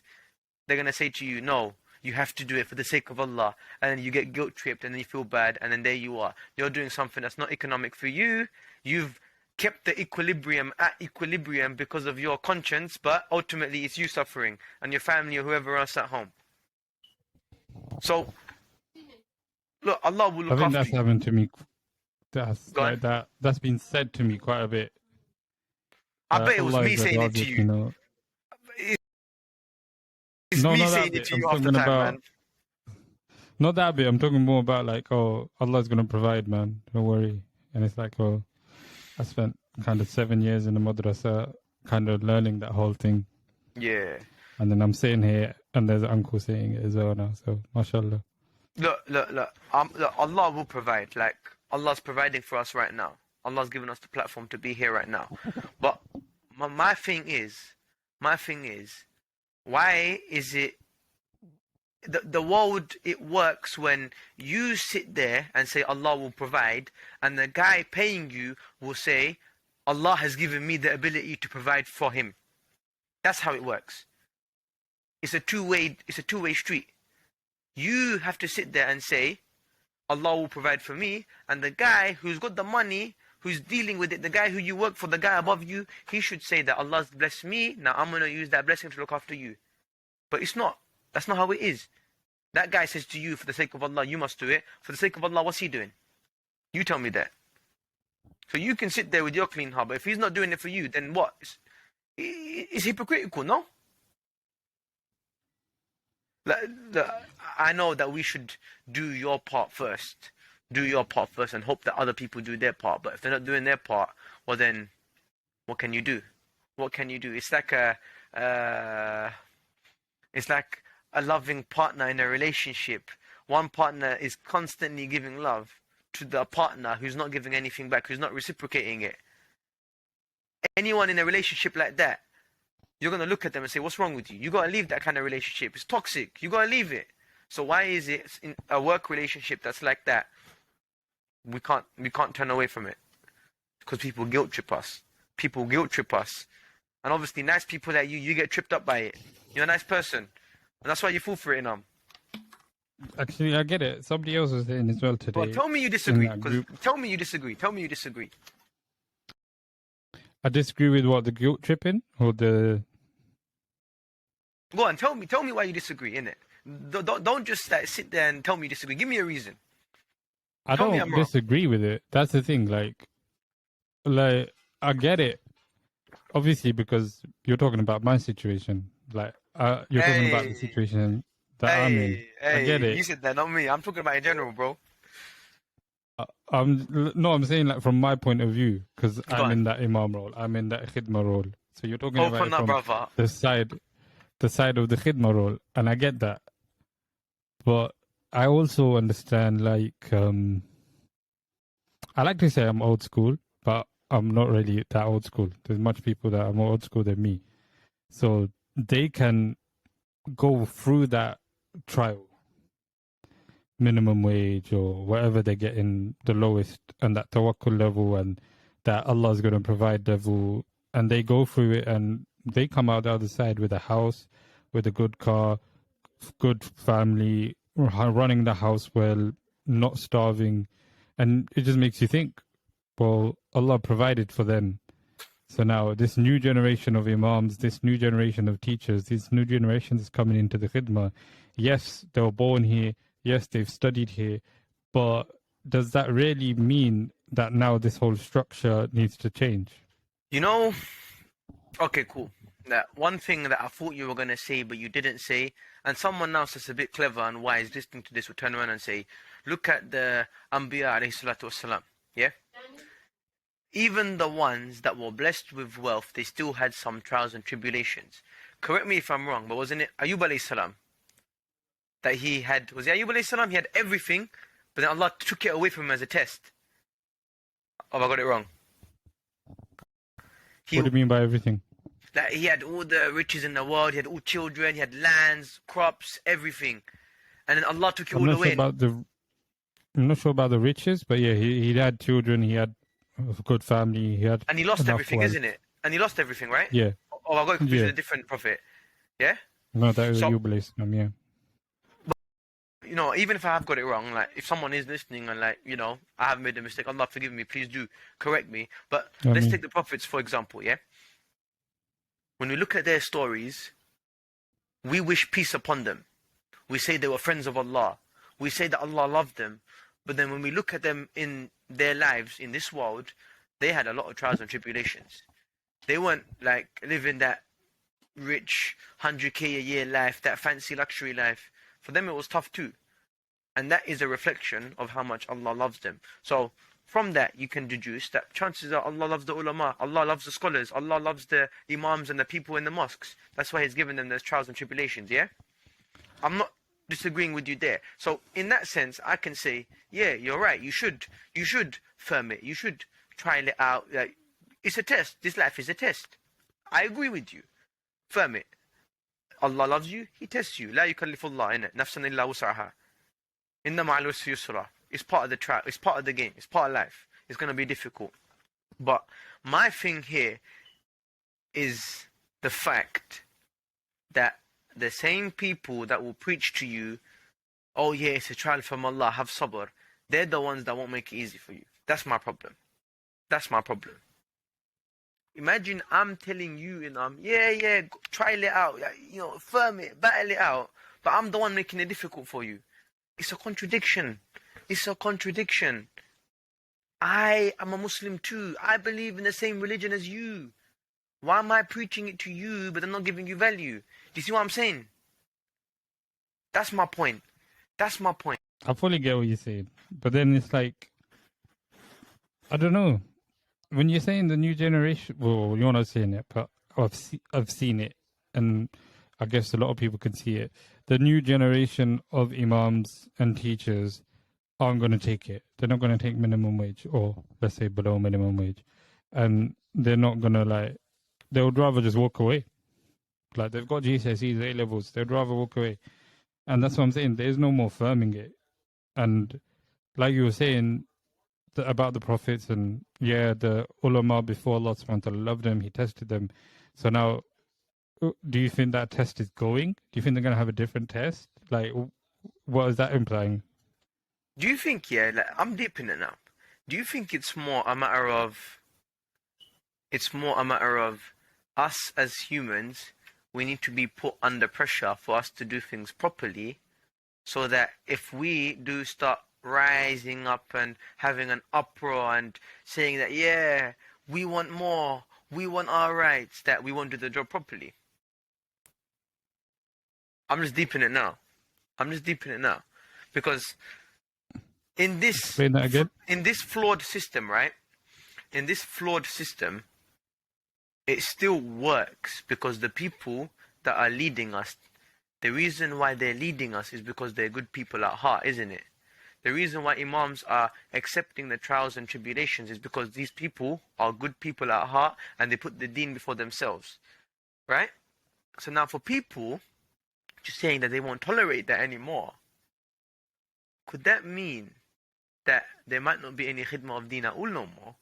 A: they're going to say to you, no, you have to do it for the sake of Allah, and then you get guilt tripped and then you feel bad, and then there you are. You're doing something that's not economic for you. You've kept the equilibrium at equilibrium because of your conscience, but ultimately it's you suffering and your family or whoever else at home. So, look, Allah will look after you.
B: I think that's happened to me. That's been said to me quite a bit.
A: I bet it was me saying it to you. It's me saying it to you after time, man.
B: Not that bit. I'm talking more about like, oh, Allah's going to provide, man. Don't worry. And it's like, oh, I spent kind of 7 years in the madrasa kind of learning that whole thing.
A: Yeah.
B: And then I'm sitting here and there's an uncle saying it as well now. So, mashallah.
A: Look. Allah will provide. Like, Allah's providing for us right now. Allah's given us the platform to be here right now. But my thing is, why is it the world, it works when you sit there and say Allah will provide, and the guy paying you will say Allah has given me the ability to provide for him. That's how it works. It's a two-way street. You have to sit there and say Allah will provide for me, and the guy who's got the money, who's dealing with it, the guy who you work for, the guy above you, he should say that Allah's blessed me, now I'm going to use that blessing to look after you. But it's not. That's not how it is. That guy says to you, for the sake of Allah, you must do it. For the sake of Allah, what's he doing? You tell me that. So you can sit there with your clean heart, but if he's not doing it for you, then what? It's hypocritical, no? I know that we should do your part first. Do your part first and hope that other people do their part. But if they're not doing their part, well then, what can you do? What can you do? Uh, it's like a loving partner in a relationship. One partner is constantly giving love to the partner who's not giving anything back, who's not reciprocating it. Anyone in a relationship like that, you're going to look at them and say, what's wrong with you? You got to leave that kind of relationship. It's toxic. You got to leave it. So why is it in a work relationship that's like that, we can't turn away from it? Because people guilt trip us. People guilt trip us. And obviously nice people like you get tripped up by it. You're a nice person. And that's why you fall for it, Inaam.
B: Actually, I get it. Somebody else was saying as well today.
A: Well, tell me you disagree. Tell me you disagree. Tell me you disagree.
B: I disagree with what, the guilt tripping or the...
A: Go on, tell me why you disagree, innit? Don't just sit there and tell me you disagree. Give me a reason.
B: I don't disagree with it. That's the thing. Like I get it. Obviously, because you're talking about my situation. Like you're talking about the situation that I'm in. I get it.
A: You said that, not me. I'm talking about in general, bro.
B: I'm saying like from my point of view, because I'm in that Imaam role. I'm in that Khidmah role. So you're talking about it from the side of the Khidmah role, and I get that. But I also understand, like, I like to say I'm old school, but I'm not really that old school. There's much people that are more old school than me. So they can go through that trial, minimum wage or whatever they get in the lowest, and that tawakkul level, and that Allah is going to provide level, and they go through it and they come out the other side with a house, with a good car, good family, running the house well, not starving. And it just makes you think, well, Allah provided for them. So now this new generation of Imams, this new generation of teachers, this new generation is coming into the Khidmah. Yes, they were born here. Yes, they've studied here. But does that really mean that now this whole structure needs to change?
A: You know, okay, cool. That one thing that I thought you were going to say, but you didn't say, and someone else that's a bit clever and wise listening to this will turn around and say, look at the Anbiya alayhi salatu wasalam, yeah? Even the ones that were blessed with wealth, they still had some trials and tribulations. Correct me if I'm wrong, but wasn't it Ayub alayhi salam? That he had, was it Ayub alayhi salam? He had everything, but then Allah took it away from him as a test. Oh, I got it wrong.
B: What do you mean by everything?
A: That he had all the riches in the world, he had all children, he had lands, crops, everything. And then Allah took it all away.
B: I'm not sure about the riches, but yeah, he had children, he had a good family, he had...
A: And he lost everything, isn't it? And he lost everything, right?
B: Yeah.
A: Oh, I got confused with a different prophet. Yeah?
B: No, that was Ayub alayhi salam, yeah.
A: You know, even if I have got it wrong, like, if someone is listening and, like, you know, I have made a mistake, Allah forgive me, please do correct me. But let's take the prophets, for example, yeah? When we look at their stories, we wish peace upon them. We say they were friends of Allah. We say that Allah loved them. But then when we look at them in their lives in this world, they had a lot of trials and tribulations. They weren't, like, living that rich 100k a year life, that fancy luxury life. For them it was tough too. And that is a reflection of how much Allah loves them. So from that you can deduce that chances are Allah loves the ulama, Allah loves the scholars, Allah loves the imams and the people in the mosques. That's why He's given them those trials and tribulations, yeah? I'm not disagreeing with you there. So in that sense I can say, yeah, you're right, you should firm it, you should trial it out. Like, it's a test, this life is a test. I agree with you. Firm it. Allah loves you, He tests you. لا يكلف الله إن نفسا إلا وسعها. إن مع العسر يسرا. It's part of the trial, it's part of the game, it's part of life. It's going to be difficult. But my thing here is the fact that the same people that will preach to you, oh yeah, it's a trial from Allah, have sabr, they're the ones that won't make it easy for you. That's my problem. That's my problem. Imagine I'm telling you, Inaam, yeah, trial it out, you know, firm it, battle it out, but I'm the one making it difficult for you. It's a contradiction. It's a contradiction. I am a Muslim too. I believe in the same religion as you. Why am I preaching it to you, but I'm not giving you value? Do you see what I'm saying? That's my point. That's my point.
B: I fully get what you're saying, but then it's like, I don't know. When you're saying the new generation, well, you're not saying it, but I've seen it, and I guess a lot of people can see it. The new generation of imams and teachers aren't going to take it. They're not going to take minimum wage, or let's say below minimum wage, and they're not going to they would rather just walk away. Like, they've got GCSEs, A levels, they'd rather walk away. And that's what I'm saying. There's no more firming it. And like you were saying about the prophets, and the ulama before Allah subhanahu wa ta'ala loved them, he tested them. So now, do you think that test is going? Do you think they're going to have a different test? Like, what is that implying?
A: Do you think, like, I'm deep in it now. Do you think it's more a matter of us as humans, we need to be put under pressure for us to do things properly, so that if we do start rising up and having an uproar and saying that, yeah, we want more, we want our rights, that we won't do the job properly? I'm just deep in it now. Because in this
B: Explain that again.
A: in this flawed system, right? In this flawed system, it still works because the people that are leading us, the reason why they're leading us is because they're good people at heart, isn't it? The reason why imams are accepting the trials and tribulations is because these people are good people at heart and they put the deen before themselves, right? So now for people just saying that they won't tolerate that anymore, could that mean that there might not be any khidmah of deen at all no more?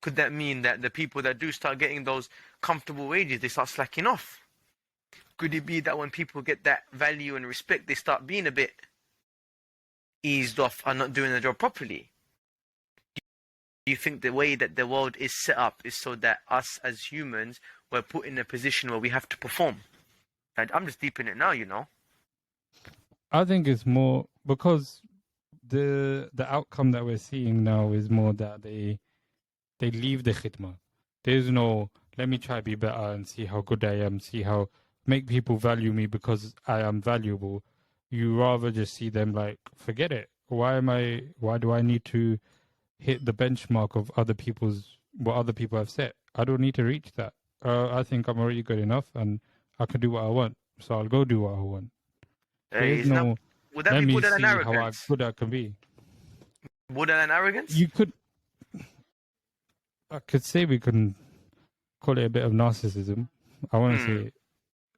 A: Could that mean that the people that do start getting those comfortable wages, they start slacking off? Could it be that when people get that value and respect, they start being a bit eased off and not doing the job properly? Do you think the way that the world is set up is so that us as humans, we're put in a position where we have to perform? And I'm just deep in it now, you know.
B: I think it's more because the outcome that we're seeing now is more that they leave the khidmah. There's no, let me try to be better and see how good I am, make people value me because I am valuable. You rather just see them like, forget it. Why do I need to hit the benchmark of what other people have set? I don't need to reach that. I think I'm already good enough and I can do what I want. So I'll go do what I want. There's no,
A: would that
B: let
A: be
B: me
A: borderline
B: see how
A: arrogance?
B: good I can be.
A: Borderline arrogance?
B: I could say we can call it a bit of narcissism. I want to say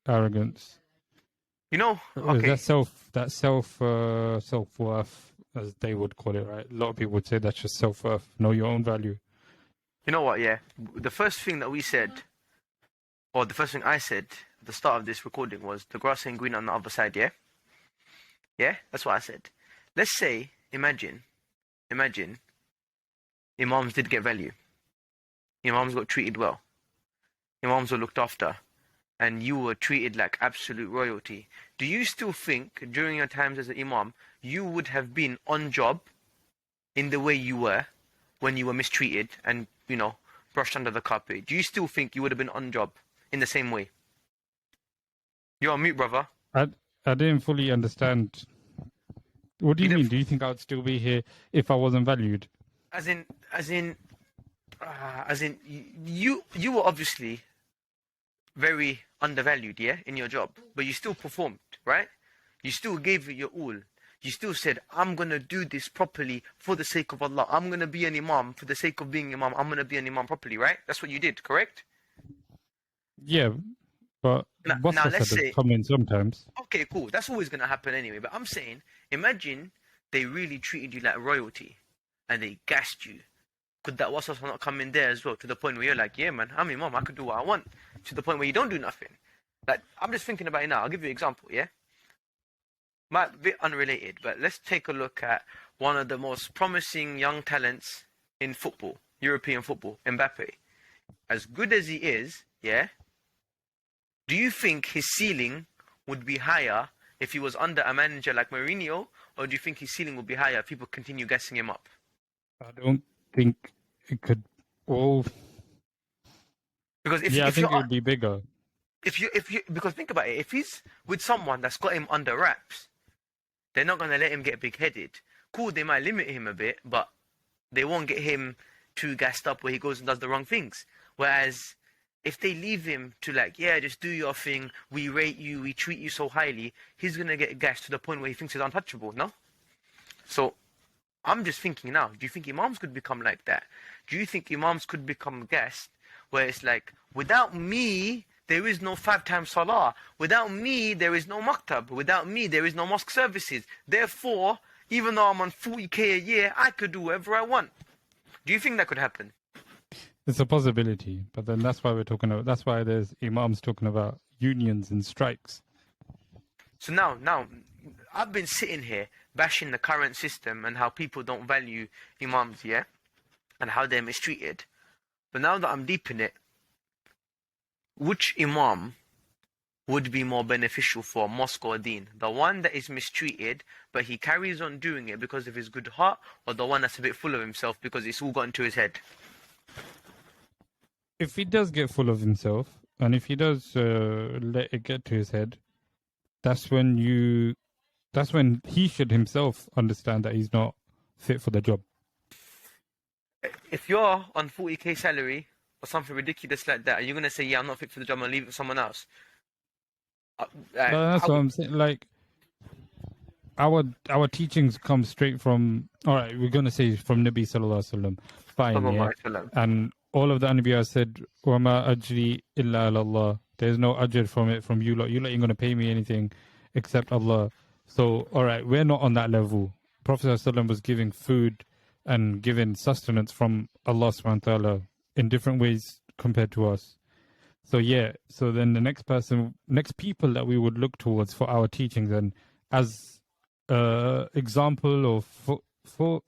B: arrogance.
A: You know, okay.
B: That self-worth, as they would call it, right? A lot of people would say that's just self-worth. Know your own value.
A: You know what, yeah? The first thing that we said, or the first thing I said at the start of this recording was the grass ain't green on the other side, yeah? Yeah? That's what I said. Let's say, imagine, imams did get value. Imams got treated well. Imams were looked after. And you were treated like absolute royalty. Do you still think, during your times as an imam, you would have been on job in the way you were when you were mistreated and, brushed under the carpet? Do you still think you would have been on job in the same way? You're on mute, brother.
B: I didn't fully understand. What do you mean? Do you think I would still be here if I wasn't valued?
A: As in, you were obviously very undervalued, yeah, in your job, but you still performed, right? You still gave it your all. You still said, I'm going to do this properly for the sake of Allah. I'm going to be an imam for the sake of being imam. I'm going to be an imam properly, right? That's what you did, correct?
B: Yeah, but
A: now let's say,
B: come in sometimes.
A: Okay, cool. That's always going to happen anyway. But I'm saying, imagine they really treated you like royalty and they gassed you. Could that waswas not come in there as well, to the point where you're like, yeah, man, I'm imam, I could do what I want, to the point where you don't do nothing? Like, I'm just thinking about it now. I'll give you an example, yeah? Might be a bit unrelated, but let's take a look at one of the most promising young talents in football, European football, Mbappe. As good as he is, yeah, do you think his ceiling would be higher if he was under a manager like Mourinho, or do you think his ceiling would be higher if people continue gassing him up?
B: I don't think it could. Well,
A: because
B: I think it would be bigger.
A: Because think about it, if he's with someone that's got him under wraps, They're not going to let him get big-headed. Cool, they might limit him a bit, but they won't get him too gassed up where he goes and does the wrong things. Whereas if they leave him to like, yeah, just do your thing, we rate you, we treat you so highly, he's going to get gassed to the point where he thinks he's untouchable, no? So I'm just thinking now, do you think Imams could become like that? Do you think Imams could become gassed where it's like, without me, there is no 5 times salah. Without me, there is no maktab. Without me, there is no mosque services. Therefore, even though I'm on 40k a year, I could do whatever I want. Do you think that could happen?
B: It's a possibility, but then that's why we're talking about. That's why there's Imams talking about unions and strikes.
A: So now, I've been sitting here bashing the current system and how people don't value Imams, yeah, and how they're mistreated. But now that I'm deep in it, which Imam would be more beneficial for mosque or deen? The one that is mistreated, but he carries on doing it because of his good heart, or the one that's a bit full of himself because it's all got into his head?
B: If he does get full of himself, and if he does let it get to his head, that's when he should himself understand that he's not fit for the job.
A: If you're on 40k salary or something ridiculous like that, are you going to say, yeah, I'm not fit for the job, and leave it for someone else?
B: That's what I'm saying. Like, our teachings come straight from, all right, we're going to say from Nabi Sallallahu Alaihi Wasallam. Fine, yeah. And all of the Anbiya said, وَمَا أَجْرِي إِلَّا Allah. There's no ajr from it, from you lot. You lot ain't going to pay me anything except Allah. So, all right, we're not on that level. Prophet ﷺ was giving food and giving sustenance from Allah subhanahu wa ta'ala in different ways compared to us. So yeah, so then the next people that we would look towards for our teachings and as example or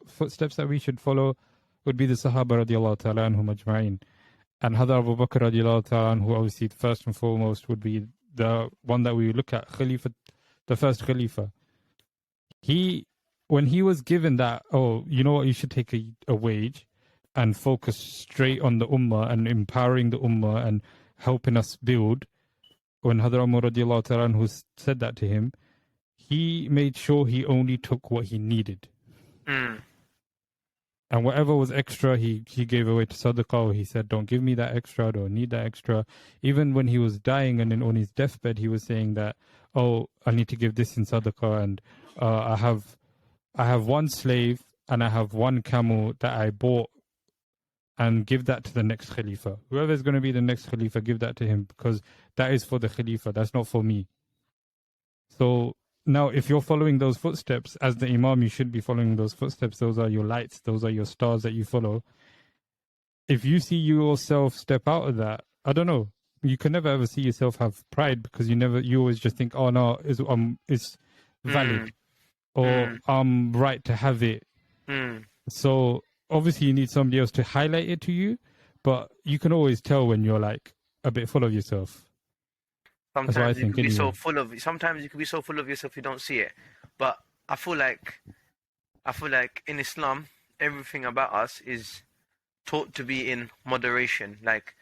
B: footsteps that we should follow would be the Sahaba radiallahu ta'ala anhum ajma'in. And Hadar Abu Bakr radiallahu ta'ala anhu, obviously first and foremost would be the one that we look at, Khalifa, the first Khalifa. When he was given that, oh, you know what, you should take a wage and focus straight on the Ummah and empowering the Ummah and helping us build. When Hadar Umar radiallahu ta'ala anhu said that to him, he made sure he only took what he needed. And whatever was extra, he gave away to Sadaqah. He said, don't give me that extra, I don't need that extra. Even when he was dying and on his deathbed, he was saying that, oh, I need to give this in Sadaqah, and I have one slave and I have one camel that I bought, and give that to the next Khalifa. Whoever is going to be the next Khalifa, give that to him, because that is for the Khalifa, that's not for me. So now, if you're following those footsteps, as the Imam, you should be following those footsteps. Those are your lights. Those are your stars that you follow. If you see yourself step out of that, I don't know. You can never ever see yourself have pride, because you always just think, oh no, it's valid, or I'm right to have it. So obviously you need somebody else to highlight it to you, but you can always tell when you're like a bit full of yourself.
A: Sometimes you can be so full of yourself you don't see it. But I feel like in Islam, everything about us is taught to be in moderation. Like,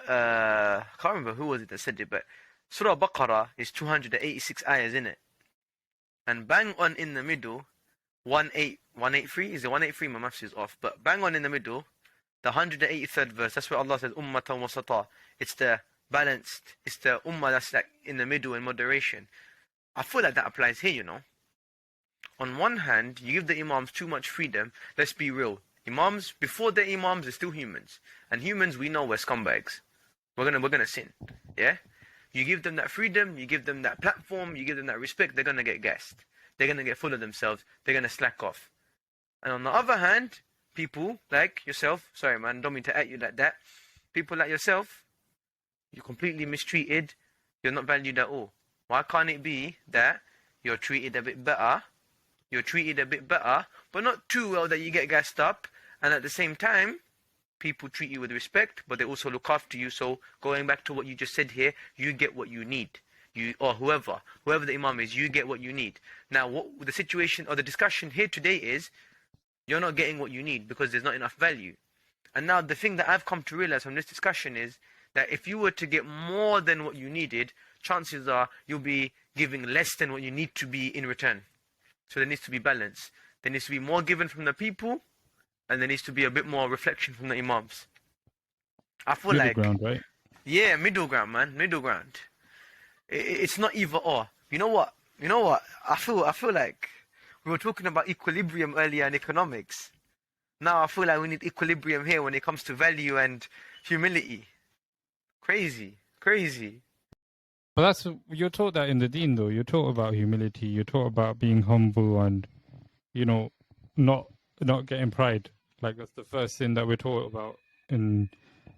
A: I can't remember who was it that said it, but Surah Baqarah is 286 ayahs in it, and bang on in the middle, 183, is it 183? My maths is off, but bang on in the middle, the 183rd verse, that's where Allah says ummatan wasata. It's the balanced, it's the ummah that's like in the middle in moderation. I feel like that applies here, you know. On one hand, you give the Imams too much freedom. Let's be real. Imams, before they're Imams, they're still humans. And humans, we know we're scumbags. We're gonna sin. Yeah? You give them that freedom, you give them that platform, you give them that respect, they're gonna get gassed. They're gonna get full of themselves, they're gonna slack off. And on the other hand, people like yourself, sorry man, don't mean to at you like that. People like yourself, you're completely mistreated, you're not valued at all. Why can't it be that you're treated a bit better, but not too well that you get gassed up, and at the same time, people treat you with respect, but they also look after you. So going back to what you just said here, you get what you need. You, or whoever the Imam is, you get what you need. Now, what the situation or the discussion here today is, you're not getting what you need because there's not enough value. And now the thing that I've come to realize from this discussion is that if you were to get more than what you needed, chances are you'll be giving less than what you need to be in return. So there needs to be balance. There needs to be more given from the people, and there needs to be a bit more reflection from the Imams. I feel
B: Middle
A: like,
B: ground, right?
A: yeah, middle ground, man, middle ground. It's not either or. You know what? You know what? I feel like we were talking about equilibrium earlier in economics. Now I feel like we need equilibrium here when it comes to value and humility. Crazy, crazy.
B: But that's you're taught that in the Deen, though. You're taught about humility. You're taught about being humble and, you know, not getting pride. Like that's the first thing that we're taught about in,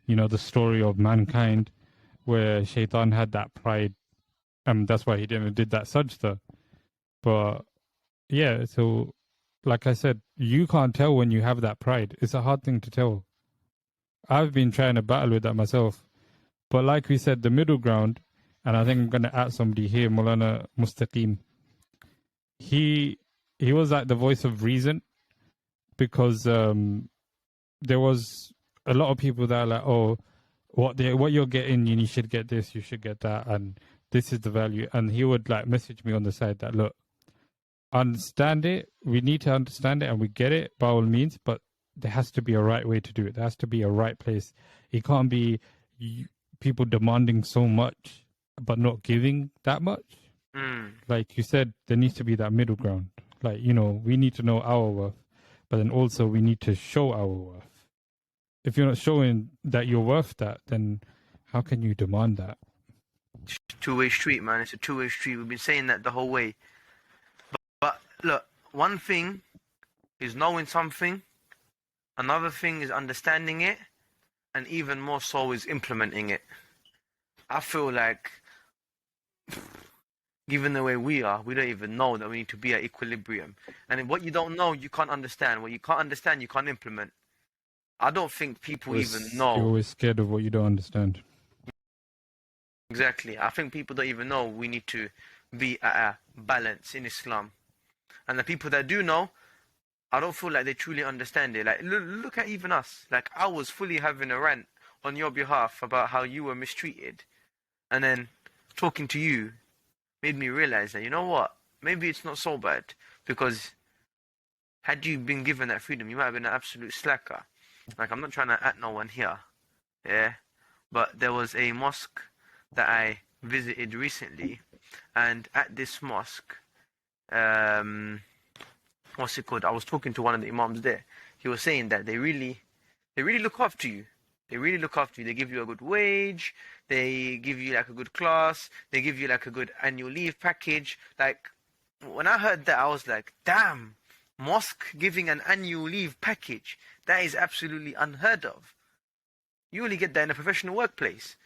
B: you know, the story of mankind, where Shaitan had that pride, and that's why he did that sajda. But yeah, so like I said, you can't tell when you have that pride. It's a hard thing to tell. I've been trying to battle with that myself. But like we said, the middle ground, and I think I'm going to add somebody here, Maulana Mustaqim. He was like the voice of reason, because there was a lot of people that are like, oh, what you're getting, you should get this, you should get that, and this is the value. And he would like message me on the side that, look, understand it, we need to understand it, and we get it by all means, but there has to be a right way to do it. There has to be a right place. It can't be people demanding so much but not giving that much. Like you said, there needs to be that middle ground. Like, you know, we need to know our worth, but then also we need to show our worth. If you're not showing that you're worth that, then how can you demand that?
A: It's a two-way street, man. It's a two-way street. We've been saying that the whole way. But look, one thing is knowing something, another thing is understanding it, and even more so is implementing it. I feel like, given the way we are, we don't even know that we need to be at equilibrium. And what you don't know, you can't understand. What you can't understand, you can't implement. I don't think people even know.
B: You're always scared of what you don't understand.
A: Exactly. I think people don't even know we need to be at a balance in Islam. And the people that do know, I don't feel like they truly understand it. Like, look at even us. Like, I was fully having a rant on your behalf about how you were mistreated. And then talking to you made me realize that, you know what? Maybe it's not so bad. Because had you been given that freedom, you might have been an absolute slacker. Like, I'm not trying to at no one here. Yeah? But there was a mosque that I visited recently. And at this mosque, what's it called? I was talking to one of the Imams there. He was saying that they really look after you. They really look after you. They give you a good wage. They give you like a good class. They give you like a good annual leave package. Like, when I heard that, I was like, damn, mosque giving an annual leave package. That is absolutely unheard of. You only get that in a professional workplace.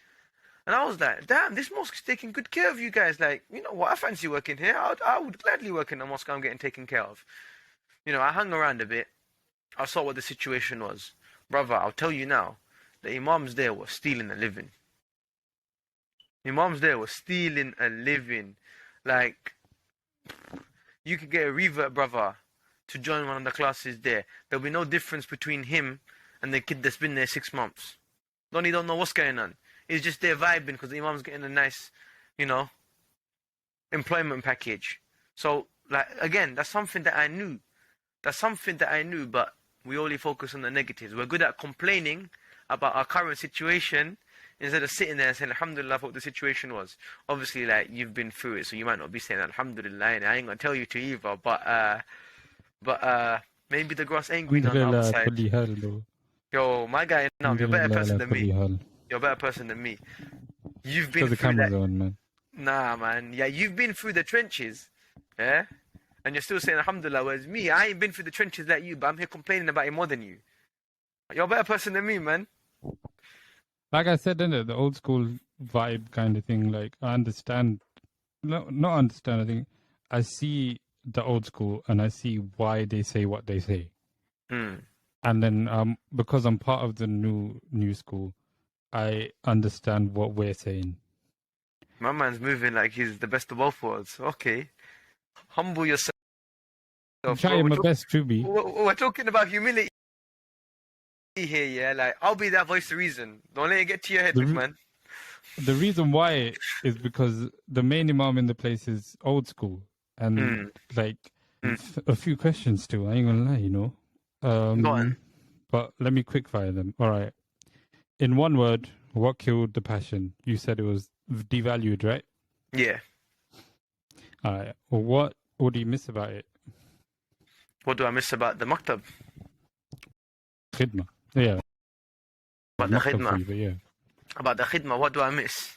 A: And I was like, damn, this mosque is taking good care of you guys. Like, you know what? I fancy working here. I would gladly work in a mosque I'm getting taken care of. You know, I hung around a bit. I saw what the situation was. Brother, I'll tell you now. The Imams there were stealing a living. Imams there were stealing a living. Like, you could get a revert brother to join one of the classes there. There'll be no difference between him and the kid that's been there 6 months. He don't know what's going on. He's just there vibing because the Imam's getting a nice, you know, employment package. So, like, again, that's something that I knew. But we only focus on the negatives. We're good at complaining about our current situation instead of sitting there and saying alhamdulillah for what the situation was. Obviously, like, you've been through it, so you might not be saying alhamdulillah, and I ain't gonna tell you to either, but maybe the grass ain't green on the other side. Yo, my guy, Inaam, you're a better person than me. You're a better person than me. You've been through that.
B: On, man.
A: Nah, man. Yeah, you've been through the trenches. Yeah? And you're still saying alhamdulillah, whereas me, I ain't been through the trenches like you, but I'm here complaining about it more than you. You're a better person than me, man.
B: Like I said, isn't it, the old school vibe kind of thing. Like, I understand. No, not understand. I think I see the old school and I see why they say what they say. And then because I'm part of the new school, I understand what we're saying.
A: My man's moving like he's the best of both worlds. Okay. Humble yourself.
B: I'm trying my best to be.
A: We're talking about humility here, yeah? Like, I'll be that voice of reason. Don't let it get to your head, man.
B: The reason why is because the main Imam in the place is old school. And, like, A few questions still. I ain't gonna lie, you know.
A: Go on.
B: But let me quickfire them. All right. In one word, what killed the passion? You said it was devalued, right?
A: Yeah.
B: All right. What do you miss about it?
A: What do I miss about the maktab?
B: Khidmah. Yeah.
A: About the
B: Maktab for
A: khidmah.
B: you, but yeah.
A: About the khidmah, what do I miss?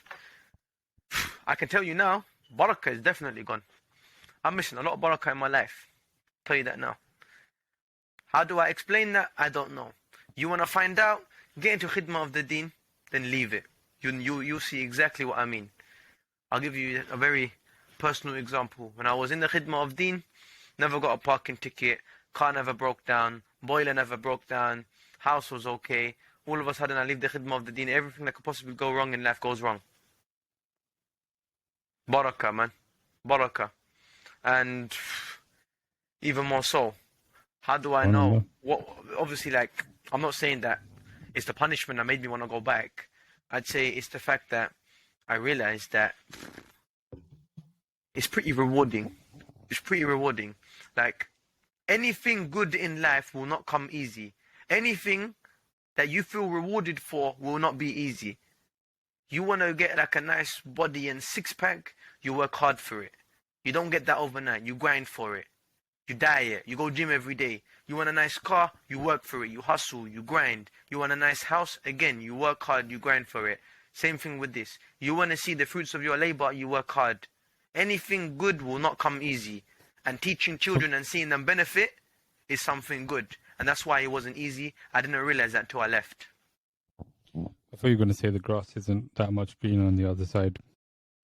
A: I can tell you now, barakah is definitely gone. I'm missing a lot of barakah in my life. Tell you that now. How do I explain that? I don't know. You want to find out? Get into khidmah of the deen, then leave it. You'll see exactly what I mean. I'll give you a very personal example. When I was in the khidmah of deen, never got a parking ticket, car never broke down, boiler never broke down, house was okay. All of a sudden I leave the khidmah of the deen, everything that could possibly go wrong in life goes wrong. Barakah, man. Barakah. And even more so, how do I know? What? Obviously, like, I'm not saying that it's the punishment that made me want to go back. I'd say it's the fact that I realized that it's pretty rewarding. It's pretty rewarding. Like, anything good in life will not come easy. Anything that you feel rewarded for will not be easy. You want to get like a nice body and six-pack, you work hard for it. You don't get that overnight. You grind for it. You diet. You go gym every day. You want a nice car, you work for it. You hustle, you grind. You want a nice house, again, you work hard, you grind for it. Same thing with this. You want to see the fruits of your labor, you work hard. Anything good will not come easy. And teaching children and seeing them benefit is something good. And that's why it wasn't easy. I didn't realize that until I left.
B: I thought you were going to say the grass isn't that much green on the other side.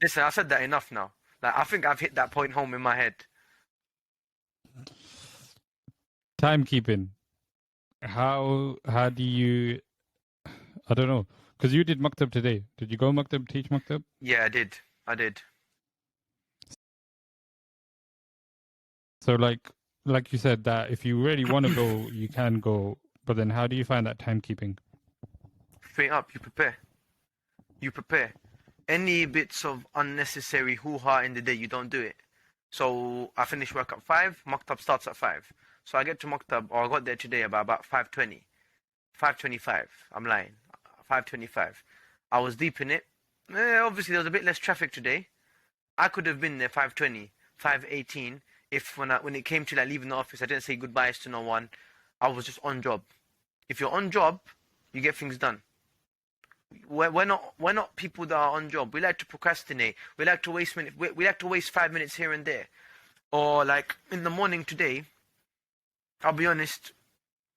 A: Listen, I said that enough now. Like, I think I've hit that point home in my head.
B: Timekeeping. How do you... I don't know. Because you did maktab today. Did you go maktab, teach maktab?
A: Yeah, I did.
B: So like you said, that if you really want to go, you can go. But then how do you find that timekeeping?
A: Straight up, you prepare. You prepare. Any bits of unnecessary hoo-ha in the day, you don't do it. So I finish work at 5, maktab starts at 5. So I get to maktab, or I got there today about 5:20. 5:25, I'm lying. 5:25. I was deep in it. Obviously there was a bit less traffic today. I could have been there 5:20, 5:18, if when it came to like leaving the office, I didn't say goodbyes to no one. I was just on job. If you're on job, you get things done. We're not people that are on job. We like to procrastinate. We like to waste minutes. We like to waste 5 minutes here and there. Or like in the morning today, I'll be honest,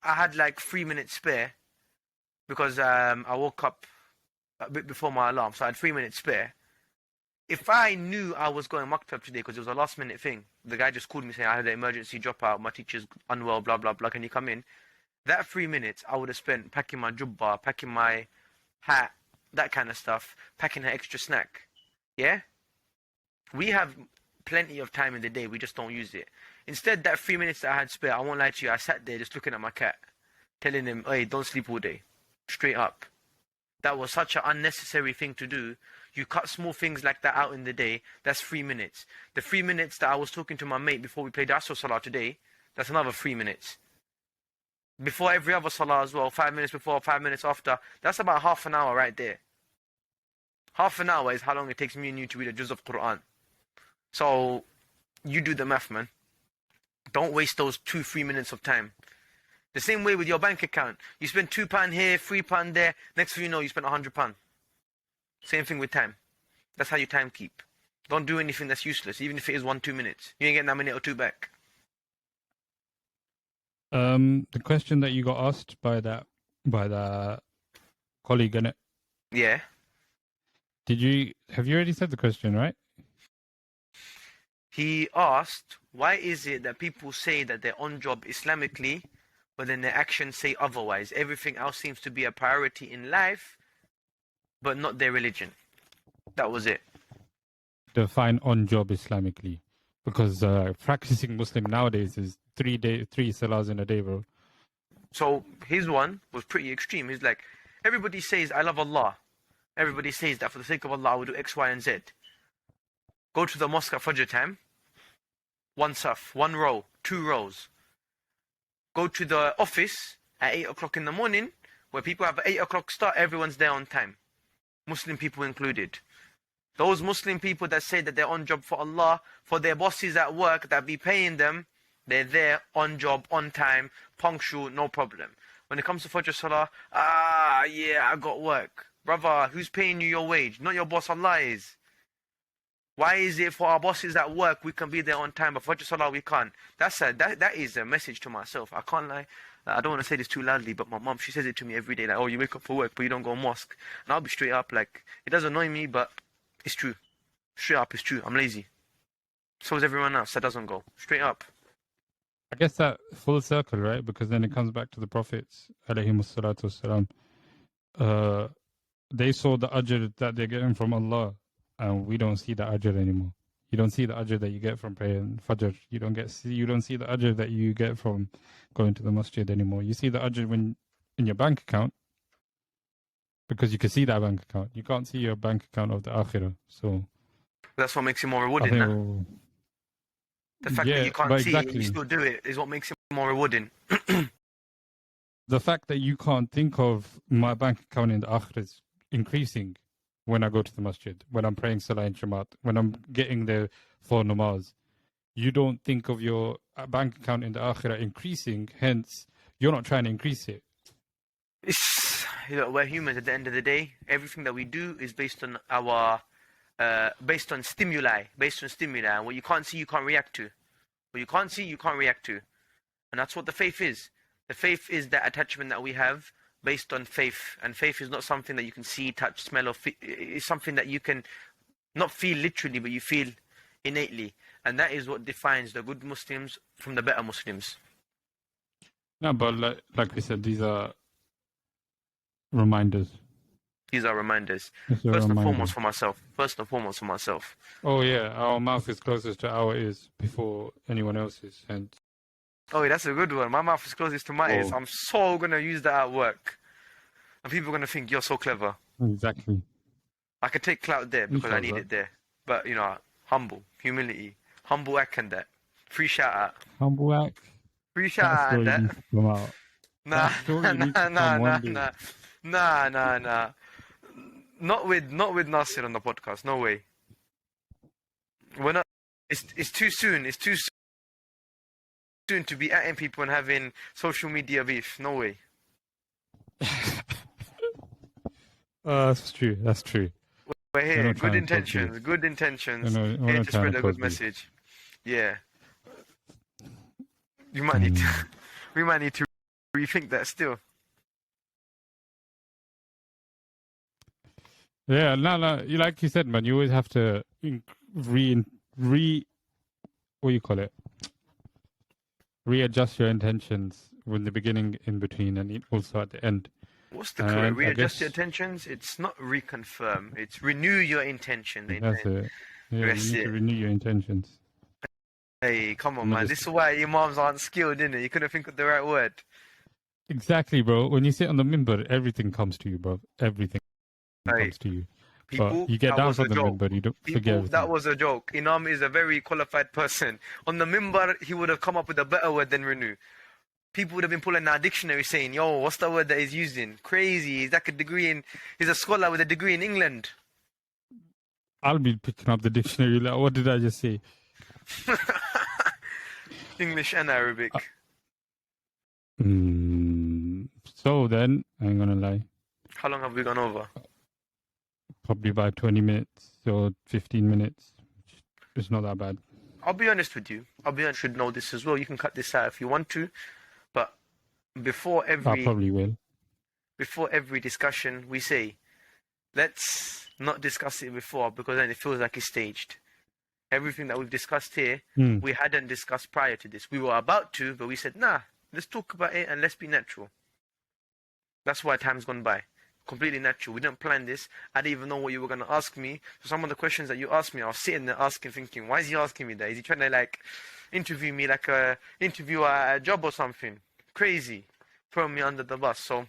A: I had like 3 minutes spare because I woke up a bit before my alarm, so I had 3 minutes spare. If I knew I was going maktab today because it was a last minute thing, the guy just called me saying I had an emergency dropout, my teacher's unwell, blah blah blah, can you come in? That 3 minutes I would have spent packing my jubba, packing my hat, that kind of stuff, packing an extra snack. Yeah? We have plenty of time in the day, we just don't use it. Instead, that 3 minutes that I had spare, I won't lie to you, I sat there just looking at my cat, telling him, hey, don't sleep all day. Straight up. That was such an unnecessary thing to do. You cut small things like that out in the day, that's 3 minutes. The 3 minutes that I was talking to my mate before we played Asr Salah today, that's another 3 minutes. Before every other Salah as well, 5 minutes before, 5 minutes after, that's about half an hour right there. Half an hour is how long it takes me and you to read a juz of Quran. So, you do the math, man. Don't waste those 2-3 minutes of time. The same way with your bank account. You spend £2 here, £3 there. Next thing you know, you spend £100. Same thing with time. That's how you time keep. Don't do anything that's useless, even if it is 1-2 minutes. You ain't getting that minute or two back.
B: The question that you got asked by that colleague, innit?
A: Yeah.
B: Have you already said the question, right?
A: He asked, why is it that people say that they're on job Islamically, but then their actions say otherwise? Everything else seems to be a priority in life, but not their religion. That was it.
B: Define on job Islamically. Because practicing Muslim nowadays is 3 salahs in a day, bro.
A: So his one was pretty extreme. He's like, everybody says, I love Allah. Everybody says that for the sake of Allah, I will do X, Y, and Z. Go to the mosque at Fajr time. 1 saf, 1 row. 2 rows. Go to the office at 8 o'clock in the morning, where people have an 8 o'clock start, everyone's there on time. Muslim people included. Those Muslim people that say that they're on job for Allah, for their bosses at work that be paying them, they're there on job, on time, punctual, no problem. When it comes to Fajr Salah, yeah, I got work. Brother, who's paying you your wage? Not your boss, Allah is. Why is it for our bosses at work we can be there on time, but Fajr Salah we can't? That is a message to myself. I can't lie. I don't want to say this too loudly, but my mom, she says it to me every day, like, oh, you wake up for work, but you don't go to mosque. And I'll be straight up, like, it does annoy me, but it's true. Straight up, it's true. I'm lazy. So is everyone else that doesn't go. Straight up.
B: I guess that full circle, right? Because then it comes back to the prophets, alayhimus salatu wassalam. They saw the ajr that they're getting from Allah, and we don't see the ajr anymore. You don't see the ajr that you get from praying Fajr. You don't see the ajr that you get from going to the masjid anymore. You see the ajr when in your bank account, because you can see that bank account. You can't see your bank account of the akhirah. So
A: that's what makes it more rewarding. The fact that you can't see it and you still do it is what makes it more rewarding.
B: The fact that you can't think of my bank account in the akhirah is increasing when I go to the masjid, when I'm praying Salah in Jamaat, when I'm getting there for namaz. You don't think of your bank account in the akhirah increasing, hence you're not trying to increase it.
A: We're humans at the end of the day. Everything that we do is based on stimuli. And what you can't see, you can't react to. What you can't see, you can't react to. And that's what the faith is. The faith is that attachment that we have based on faith. And faith is not something that you can see, touch, smell, or feel. It's something that you can not feel literally, but you feel innately. And that is what defines the good Muslims from the better Muslims.
B: No, but like we said, these are reminders.
A: These are reminders. First and foremost for myself.
B: Oh yeah, our mouth is closest to our ears before anyone else's. And
A: oh, that's a good one. My mouth is closest to my ears. I'm so going to use that at work. And people are going to think you're so clever.
B: Exactly.
A: I could take clout there because I need it there. But, humble, humility, humble act and that. Free shout out.
B: Humble act?
A: Free shout out and that. Nah. Not with Nasir on the podcast. No way. We're not. It's too soon. It's too soon to be atting people and having social media beef. No way.
B: That's true.
A: We're here. Good intentions. Here to spread a good message. Yeah. We might need to rethink that still.
B: Yeah, no, like you said, man, you always have to readjust your intentions in the beginning, in between, and also at the end.
A: What's the correct? Readjust your intentions? It's not reconfirm. It's renew your intention.
B: That's it. Yeah, you need to renew your intentions.
A: Hey, come on, man. This is why Imams aren't skilled, innit? You couldn't think of the right word.
B: Exactly, bro. When you sit on the minbar, everything comes to you, bro. Everything comes to you. But you get down from the minbar, you don't forget everything.
A: That was a joke. Inaam is a very qualified person. On the minbar, he would have come up with a better word than renew. People would have been pulling out a dictionary saying, yo, what's the word that he's using? Crazy. He's a scholar with a degree in England.
B: I'll be picking up the dictionary. Like, what did I just say?
A: English and Arabic.
B: So then, I ain't gonna lie.
A: How long have we gone over?
B: Probably about 20 minutes or 15 minutes. It's not that bad.
A: I'll be honest with you. You should know this as well. You can cut this out if you want to. But before
B: I probably will.
A: Before every discussion, we say, let's not discuss it before because then it feels like it's staged. Everything that we've discussed here, we hadn't discussed prior to this. We were about to, but we said, nah, let's talk about it and let's be natural. That's why time's gone by. Completely natural. We didn't plan this. I didn't even know what you were going to ask me. So some of the questions that you asked me, I was sitting there asking, thinking, why is he asking me that? Is he trying to interview me like a interview at a job or something? Crazy. Throwing me under the bus. So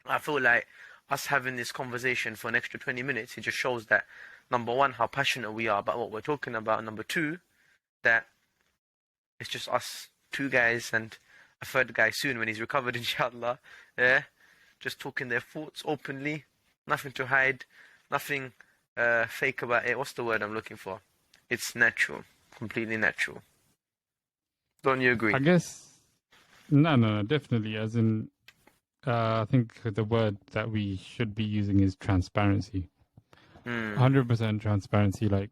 A: I feel like us having this conversation for an extra 20 minutes, it just shows that, number one, how passionate we are about what we're talking about. And number two, that it's just us two guys and a third guy soon when he's recovered, inshallah. Yeah, just talking their thoughts openly, nothing to hide, nothing fake about it. What's the word I'm looking for? It's natural, completely natural. Don't you agree?
B: I guess no, definitely. As in, I think the word that we should be using is transparency. 100% transparency. Like,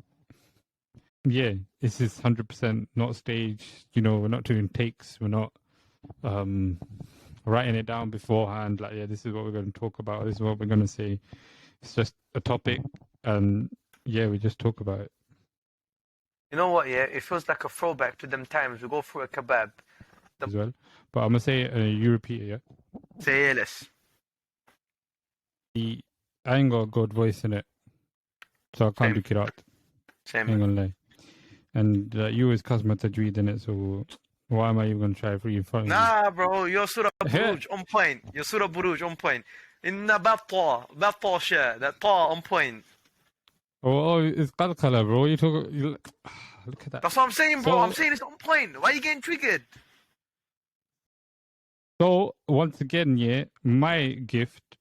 B: yeah, this is 100% not staged. You know, we're not doing takes. We're not writing it down beforehand. Like, yeah, this is what we're going to talk about. This is what we're going to say. It's just a topic, and yeah, we just talk about it.
A: You know what? Yeah, it feels like a throwback to them times. We go through a kebab.
B: As well, but I'm gonna say you repeat it. Yeah.
A: Say yes.
B: I ain't got a good voice in it, so I can't do kirat.
A: Same.
B: Ain't gonna lie. And you always cuss my tajweed in it, so why am I even gonna try for you in front of you?
A: Nah, bro, your Surah Buruj on point. Your Surah Buruj on point. Inna batta share. That ta on point.
B: Oh, it's qalqala, bro. You talk. Look at that.
A: That's what I'm saying, bro.
B: So,
A: I'm saying it's on point. Why are you getting triggered?
B: So once again, yeah, my gift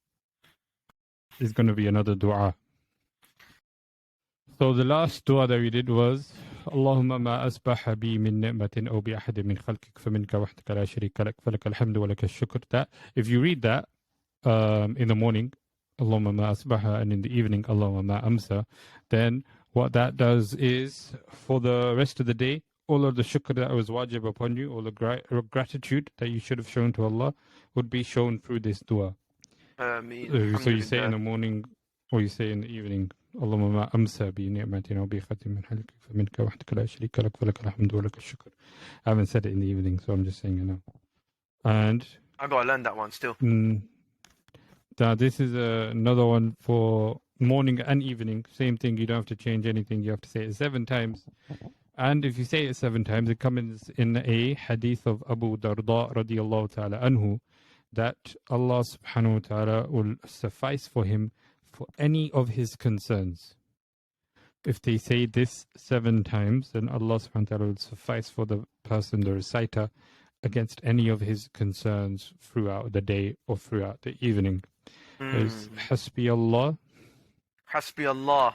B: is gonna be another dua. So the last dua that we did was Allahumma ma asbaha bi min ni'matin aw bi ahadin min khalqik faminka wahdaka la sharika lak falakal hamdu wa lakal shukr. That if you read that in the morning, Allahumma ma asbaha, and in the evening, Allahumma ma amsa, then what that does is for the rest of the day, all of the shukr that was wajib upon you, all the gratitude that you should have shown to Allah would be shown through this dua. So you say in the morning or you say in the evening, Allahumma ma amsa bi ni'matin aw bi khatim min halqik faminka wahdaka la sharika lak falakal hamdu wa lakal shukr. I haven't said it in the evening, so I'm just saying it now. And
A: I gotta learn that one still.
B: Now this is another one for morning and evening. Same thing. You don't have to change anything. You have to say it 7 times. And if you say it 7 times, it comes in a hadith of Abu Darda radiyallahu ta'ala anhu that Allah subhanahu wa ta'ala will suffice for him for any of his concerns. If they say this 7 times, then Allah subhanahu wa ta'ala will suffice for the person, the reciter, against any of his concerns throughout the day or throughout the evening. Is Hasbi Allah.
A: Hasbi Allah.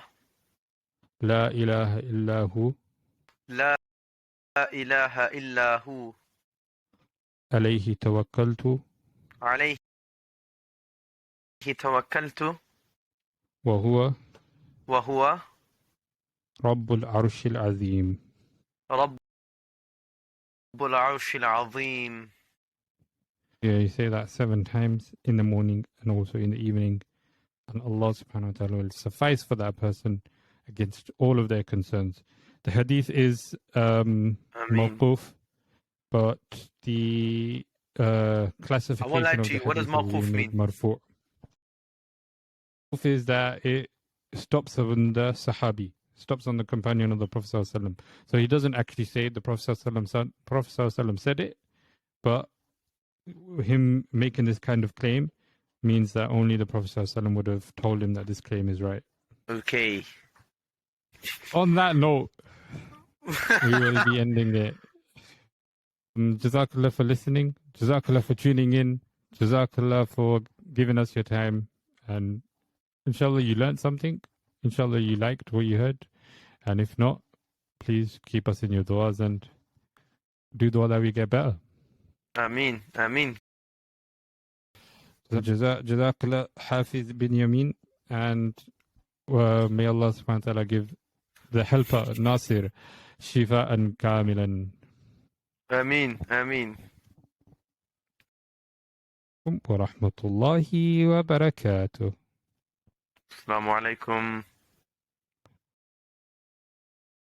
B: La ilaha illahu.
A: La ilaha illahu.
B: Alayhi tawakkaltu.
A: Alayhi tawakkaltu.
B: Wa huwa.
A: Wa huwa.
B: Rabbul Arshil Azim.
A: Rabbul Arshil Azim.
B: Yeah, you say that 7 times in the morning and also in the evening, and Allah subhanahu wa ta'ala will suffice for that person against all of their concerns. The hadith is mawquf, but the classification
A: I won't lie
B: of
A: to
B: the
A: you. What does
B: hadith
A: mawquf mean?
B: Marfu'. Mawquf is that it stops on the sahabi, stops on the companion of the Prophet sallallahu alaihi wasallam. So he doesn't actually say it. The Prophet sallallahu alaihi wasallam said it, but him making this kind of claim means that only the Prophet ﷺ would have told him that this claim is right.
A: Okay.
B: On that note, we will be ending it. Jazakallah for listening. Jazakallah for tuning in. Jazakallah for giving us your time. And inshallah you learned something. Inshallah you liked what you heard. And if not, please keep us in your du'as and do dua that we get better.
A: Ameen. Ameen.
B: Jazakallah Hafiz Binyamin, and may Allah subhanahu wa ta'ala give the helper Nasir Shifa and Kamilan.
A: Ameen. Ameen.
B: Wa rahmatullahi wa barakatuh.
A: Assalamu alaikum.